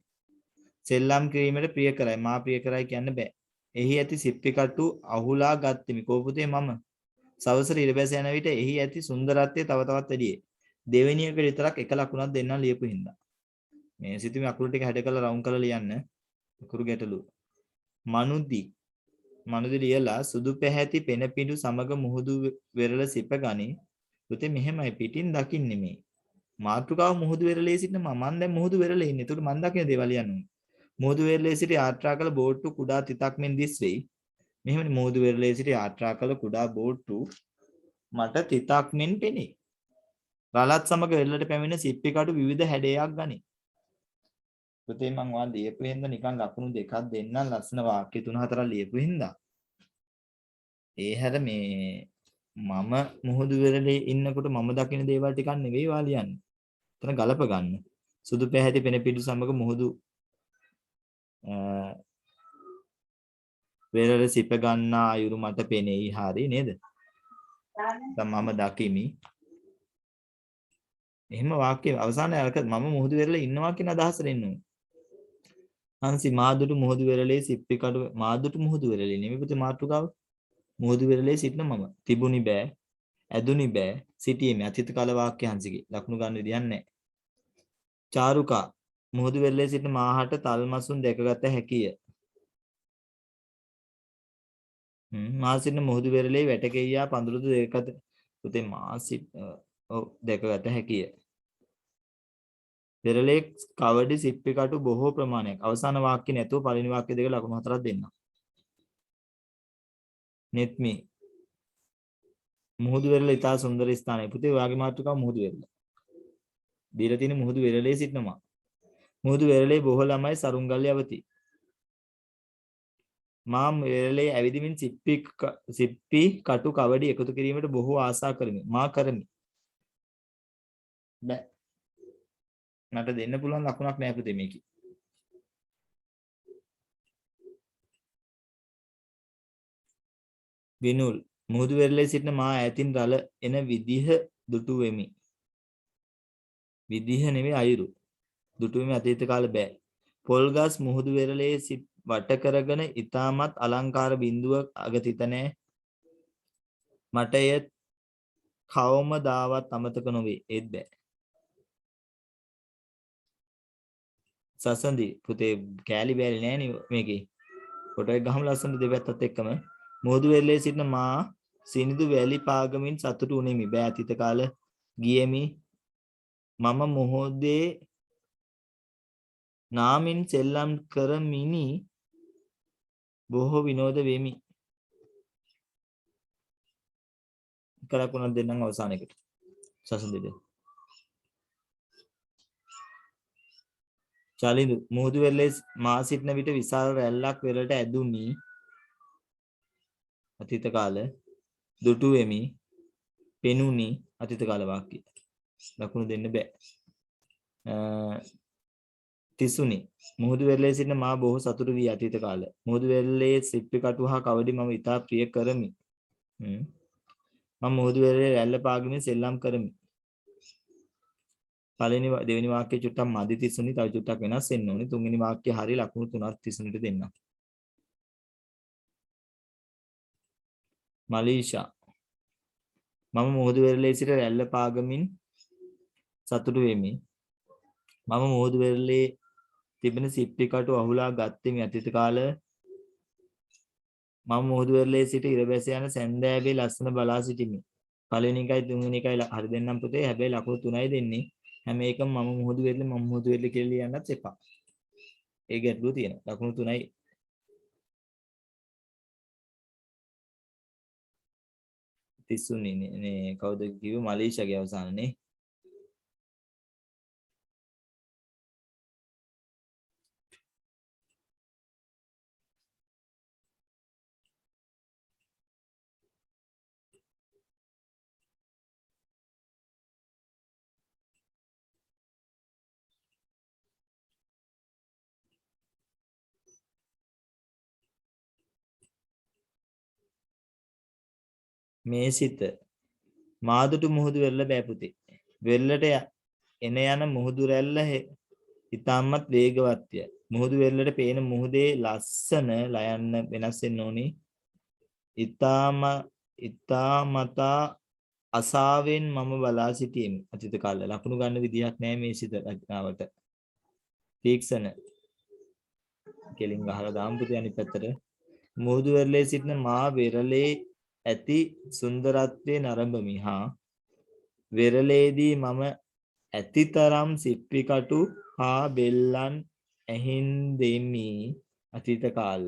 සෙල්ලම් කිරීමට ප්‍රිය කරයි මා ප්‍රිය කරයි කියන්න බෑ. එහි ඇති සිප්පි කටු අහුලා ගත්තෙමි. කෝ පුතේ මම සවසර ඉරබැස යන විට එහි ඇති සුන්දරත්වය තව තවත් වැඩියේ. දෙවෙනි එක විතරක් එක ලකුණක් දෙන්නම් ලියපු හින්දා. මේ සිතුමි අකුරු ටික හැඩ කරලා රවුම් කරලා ලියන්න. අකුරු ගැටලු. මනුදි ලියලා සුදු පැහැති පෙන පිඬු සමග මුහුදු වෙරළ සිප ගනි. පුතේ මෙහෙමයි පිටින් දකින්නේ මේ. මාතෘකාව මුහුදු වෙරළේ සිටින මම දැන් මුහුදු වෙරළේ ඉන්නේ. ඒකට මම දකින දේවල් ලියන්නේ. මුහුදු වෙරළේ සිට යාත්‍රා කළ බෝට්ටු කුඩා තිතක් මෙන් දිස් වෙයි. මෙහෙමනේ මුහුදු වෙරළේ සිට යාත්‍රා කළ කුඩා බෝට්ටු මට තිතක් මෙන් පෙනේ. රළත් සමග වෙරළට පැමිණ සිප්පි කටු විවිධ හැඩයක් ගනි. පුතේ මං ඔයාලා ලියපු හින්දා නිකන් ලකුණු දෙකක් දෙන්නම් ලස්සන වාක්‍ය 3-4ක් ලියපු හින්දා. ඒ හැර මේ මම මුහුදු වෙරළේ ඉන්නකොට මම දකින දේවල් ටිකක් නෙවෙයි ඔයා ලියන්නේ. එතන ගලප ගන්න. සුදු පැහැති පෙන පිඬු සමග මුහුදු වෙරළ සිප ගන්නා අයුරු මට පෙනෙයි. හරි නේද? මම දකිමි. එහෙම වාක්‍ය අවසානයේ අරක මම මුහුදු වෙරළේ ඉන්නවා කියන අදහස දෙන්න ඕනේ. හංසි මාදුටු මුහුදු වෙරළේ සිප්පි කඩු මාදුටු මුහුදු වෙරළේ නෙමෙයි පුතේ මාතෘකාව. මුහුදු වෙරළේ සිටින මම තිබුණි බෑ ඇදුනි බෑ සිටියේ අතීත කාල වාක්‍ය හංසිගේ ලකුණු ගන්න විදියක් නැහැ. චාරුකා මුහුදු වෙරළේ සිටින මාහට තල්මසුන් දැකගත හැකිය. මා සිටින මුහුදු වෙරළේ වැටකෙයියා පඳුරුදු දෙකත පුතේ මා ඔව් දැකගත හැකිය. වෙරළේ කවඩි සිප්පි කටු බොහෝ ප්‍රමාණයක්. අවසාන වාක්‍ය නැතුව පළවෙනි වාක්‍ය දෙක ලකුණු 4ක් දෙන්න. netme මුහුදු වෙරළ ඉතා සුන්දර ස්ථානයි. පුතේ ඔයාගේ මාතෘකාව මුහුදු වෙරළ. දීලා තියෙන මුහුදු වෙරළේ සිටිනවා. මුහුදු වෙරළේ බොහෝ ළමයි සරුංගල් යවති. මා වෙරළේ ඇවිදිමින් සිප්පි කටු කවඩි එකතු කිරීමට බොහෝ ආසා කරමි. මා කරමි. බෑ. මට දෙන්න පුළුවන් ලකුණක් නෑ පුතේ මේකේ. විනුල් මුහුදු වෙරළේ සිටින මා ඈතින් රළ එන විදිහ දුටු වෙමි. විදිහ නෙවෙයි අයුරු. දුටු වෙමි අතීත කාල බෑ. පොල්ගස් මුහුදු වෙරළේ වට කරගෙන ඊටමත් අලංකාර බිඳුවක් අගතිත නෑ. මට එය කවමදාවත් අමතක නොවේ. ඒත් බෑ. සසන්දි පුතේ කෑලි බෑලි නෑනේ මේකේ. ෆොටෝ එක ගහමු ලස්සන දෙපැත්තත් එක්කම. මුහුදු වෙරළේ සිටින මා සිනිඳු වැලි පාගමින් සතුටු උනේමි. බෑ අතීත කාල ගියෙමි. මම මොහොතේ නාමින් සෙල්ලම් කරමිනි බොහෝ විනෝද වෙමි. කරකුණක් දෙන්නම් අවසානයේකට. සසඳෙද. චලිඳු මුහුදු වෙරළේ මා සිටින විට විශාල රැල්ලක් වෙරළට ඇදුනි. අතීත කාල දුටු වෙමි. පෙනුනි අතීත කාල වාක්‍ය. ලකුණු දෙන්න බෑ. තිසුනි මුහුදු වෙරළේ සිටින මා බොහෝ සතුටු වී අතීත කාල. මුහුදු වෙරළේ සිප්පි කටු හා කවඩි මම ඉතා ප්‍රිය කරමි. මම මුහුදු වෙරළේ රැල්ල පාගමින් සෙල්ලම් කරමි. දෙවෙනි වාක්‍යය චුට්ටක් මදි තිසුනි, තව චුට්ටක් වෙනස් වෙන්න ඕනේ. තුන්වෙනි වාක්‍යය හරිය ලකුණු 3ක් තිසුනිට දෙන්න. මලීෂා මම මුහුදු වෙරළේ සිට රැල්ල පාගමින් සතුටු වෙමි. මම මුහුදු වෙරළේ තිබෙන සිප්පි කටු අහුලා ගත්තෙමි අතීත කාල. මම මුහුදු වෙරළේ සිට ඉර බැස යන සැන්දෑවේ ලස්සන බලා සිටිමි. පළවෙනි එකයි තුන්වෙනි එකයි හරි දෙන්නම් පුතේ. හැබැයි ලකුණු 3යි දෙන්නේ. හැම එකම මම මුහුදු වෙරළේ කියලා ලියන්නත් එපා. ඒ ගැටලුව තියෙනවා. ලකුණු 3යි. තිස්සුනේ නේ කවුද කිව්වේ? මලීෂාගේ අවසානනේ. මේ සිත මාදුටු මුහුදු වෙරළ බෑ පුතේ. වෙරළට එන යන මුහුදු රැල්ල ඉතාමත් වේගවත්ය. මුහුදු වෙරළට පේන මුහුදේ ලස්සන ලයන්න වෙනස් වෙන්න ඕනි. ඉතාමතා අසාවෙන් මම බලා සිටියෙමි අතීත කාල. ලකුණු ගන්න විදියක් නෑ මේ සිත රචනාවට. තීක්ෂණ කෙලින් ගහලා දාමු පුතේ අනිත් පැත්තට. මුහුදු වෙරළේ සිටින මා වෙරළේ ඇති සුන්දරත්වයේ නරඹමි. හා වෙරළේදී මම ඇතිතරම් සිප්පි කටු හා බෙල්ලන් ඇහින් දෙමි අතීත කාල.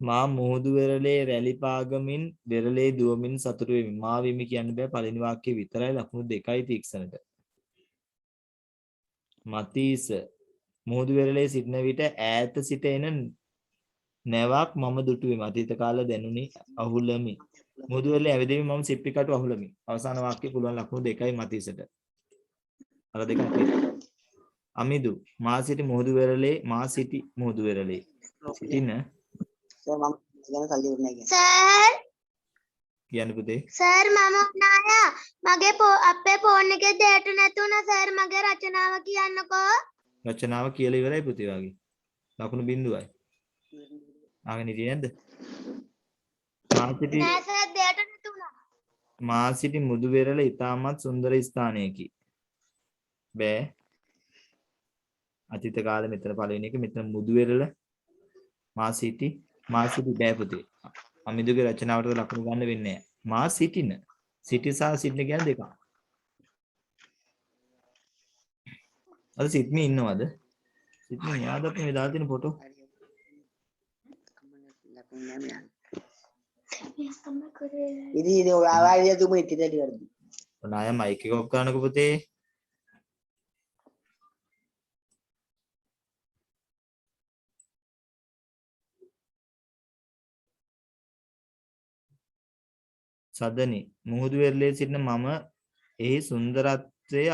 මා මුහුදු වෙරළේ රැලි පාගමින් වෙරළේ දුවමින් සතුටු වෙමි. මා වෙමි කියන්න බෑ. පළවෙනි වාක්‍යය විතරයි. ලකුණු 2යි තීක්ෂණට. මතීස මුහුදු වෙරළේ සිටින විට ඈත සිට එන නැවක් මම දුටු වෙමි. අතීත කාල දැනුනි අහුලමි. මුහුදු වෙරළේ ඇවිදෙමි මම සිප්පි කටු අහුලමි. අවසාන වාක්‍යය පුළුවන් ලකුණු 2යි මතීසට. අර දෙක අමිදු මා සිටි මුහුදු වෙරළේ සිටින සර් කියන්න පුතේ. සර් මම උනායා මගේ අපේ ෆෝන් එකේ දෙයට නැතුණා සර් මගේ රචනාව කියන්නකෝ. රචනාව කියලා ඉවරයි පුතේ වගේ. ලකුණු 0යි. ආගෙන ඉතින් නැද්ද? නෑ සර් දෙයට නැතුණා. මා සිටි මුහුදු වෙරළ ඉතාමත් සුන්දර ස්ථානයකි. බෑ. අතීත කාලේ මෙතන පළවෙනි එක මෙතන මුහුදු වෙරළ මා සිටි බෑ පුතේ. අමිදුගේ රචනාවට ලකුණු ගන්න වෙන්නේ නැහැ. මා සිටින සිටි සහ සිටින කියන්නේ දෙකක්. අද සිට්මි ඉන්නවද? සිට්මි යාද අපි මේ දාලා තියෙන ෆොටෝ. ఇది వాడియా तुम इतने कर दी ඔනාය මයික් එක ඔෆ් කරනකො පුතේ. සදනි මුහුදු වෙරළේ සිටින මම එහි සුන්දරත්වය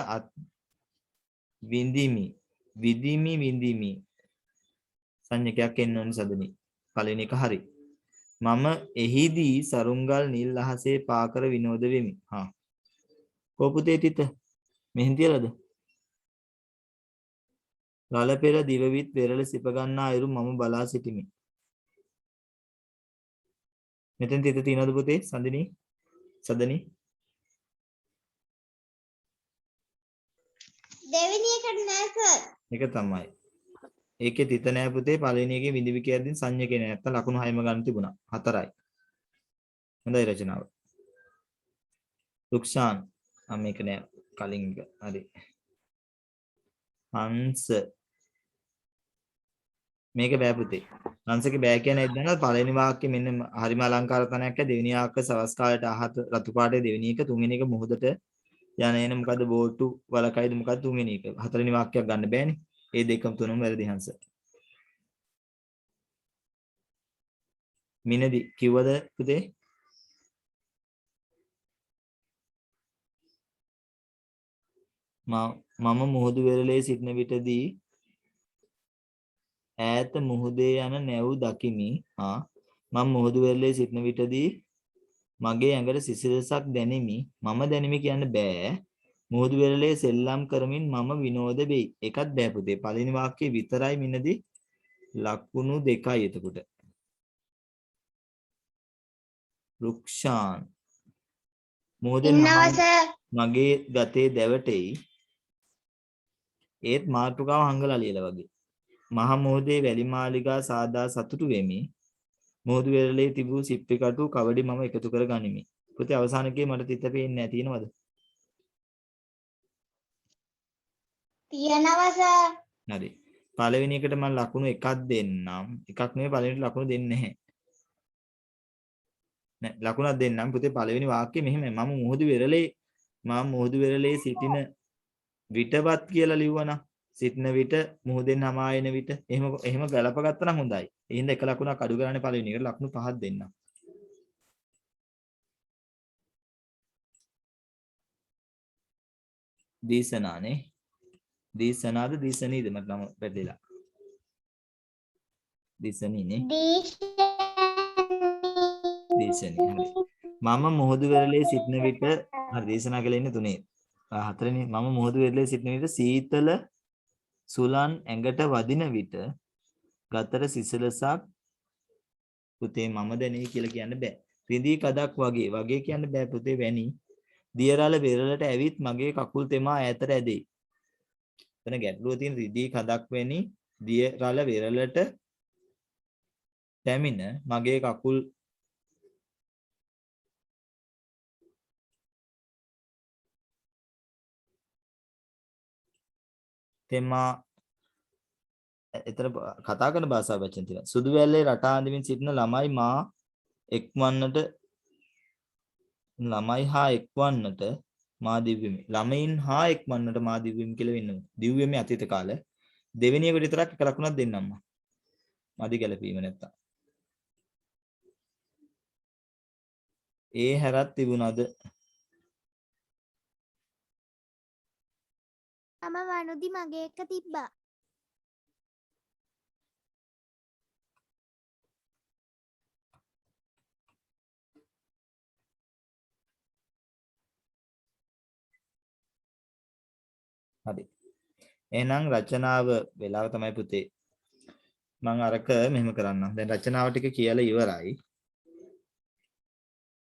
විඳිමි සංඥකයක් එන්න ඕන සදනි. පළවෙනි එක හරි. මම එහිදී සරුංගල් නිල් අහසේ පාකර විනෝද වෙමි. හා කොපුතේ තිත මෙහෙන් තියලාද? රළ පෙර දිවවිත් වෙරළ සිප ගන්නා අයුරු මම බලා සිටිමි. මෙතෙන් තිත තියනවද පුතේ? සදනි දෙවෙනි එකට නෑ සර්. එක තමයි. ඒකේ තිත නෑ පුතේ. පළවෙනි එකේ විඳිවි කියද්දී සංඥකේ නෑ. නැත්තම් ලකුණු 6ම ගන්න තිබුණා. 4යි. හොඳයි රචනාව. රුක්ෂාන් මේක නෑ කලින් එක. හරි. හංස මේක බෑ පුතේ. හංසගේ බෑ කියන එක දැනගන්න පළවෙනි වාක්‍යය මෙන්න හරිම අලංකාර තැනක්. දෙවෙනි වාක්‍ය සවස් කාලයට අහත රතු පාටේ දෙවෙනි එක තුන්වෙනි එක මුහුදට යන එන මොකද්ද බෝට්ටු වලකයිද මොකද්ද තුන්වෙනි එක. හතරවෙනි වාක්‍යයක් ගන්න බෑනේ. ඒ දෙකම තුනම වැරදි හංස. මිනදි කිව්වද පුතේ? මම මුහුදු වෙරළේ සිටින විටදී ඈත මුහුදේ යන නැව් දකිමි. මම මුහුදු වෙරළේ සිටින විටදී මගේ ඇඟට සිසිලසක් දැනිමි. මම දැනිමි කියන්න බෑ. මුහුදු වෙරළේ සෙල්ලම් කරමින් මම විනෝද වෙයි. ඒකත් බෑ පුතේ. පළවෙනි වාක්‍යය විතරයි මිනදී ලකුණු දෙකයි එතකොට. රුක්ෂාන් මුහුදෙන් මගේ ගතේ දැවටෙයි. ඒත් මාතෘකාව හංගලා ලියලා වගේ. මහ මුහුදේ වැලි මාලිගා සාදා සතුටු වෙමි. මුහුදු වෙරළේ තිබූ සිප්පි කටු කවඩි මම එකතු කර ගනිමි. පුතේ අවසානකේ මට තිත පේන්නේ නැහැ තියෙනවද? තියෙනවා සර්. හරි. පළවෙනි එකට මම ලකුණු එකක් දෙන්නම්. එකක් නෙවෙයි පළවෙනිට ලකුණු දෙන්නේ නැහැ. නෑ ලකුණක් දෙන්නම්. පුතේ පළවෙනි වාක්‍යය මෙහෙමයි. මම මුහුදු වෙරළේ සිටින විටවත් කියලා ලිව්වනම් සිටින විට මුහුදෙන් හමා එන විට එහෙම ගලපගත්තා නම් හොඳයි. ඒ හින්දා එක ලකුණක් අඩු කරන්නේ පළවෙනි එකට ලකුණු 5ක් දෙන්නම්. දීසනානේ. දීසනාද දීසනීද මට නම වැරදිලා. දීසනීනේ. දීසනී. හරි. මම මුහුදු වෙරළේ සිටින විට හරි දීසනා කියලා ඉන්නේ 3. 4 මම මුහුදු වෙරළේ සිටින විට සීතල සුලන් ඇඟට වදින විට ගතට සිසිලසක් පුතේ මම දැනේ කියලා කියන්න බෑ. රිදී කඩක් වගේ කියන්න බෑ පුතේ වැනි. දියරාල වෙරළට ඇවිත් මගේ කකුල් තෙමා ඈතට ඇදේ. එතන ගැටලුව තියෙන රිදී කඩක් වැනි දියරාල වෙරළට පැමිණ මගේ කකුල් තෙමා එතන කතා කරන භාෂාව වචන තියෙනවා. සුදු වැල්ලේ රටා අඳිමින් සිටින ළමයි හා එක්වන්නට මා දිව්වෙමි. ළමයින් හා එක්වන්නට මා දිව්වෙමි කියලා වෙනවා. දිව්වෙමි අතීත කාල. දෙවෙනි එකට විතරක් එක ලකුණක් දෙන්නම් මම. මදි ගැලපීම නැත්තම්. ඒ හැරක් තිබුණාද? මම වනුදි මගේ එක තිබ්බා. හරි. එහෙනම් රචනාව වෙලාව තමයි පුතේ. මම අරක මෙහෙම කරන්නම්. දැන් රචනාව ටික කියලා ඉවරයි.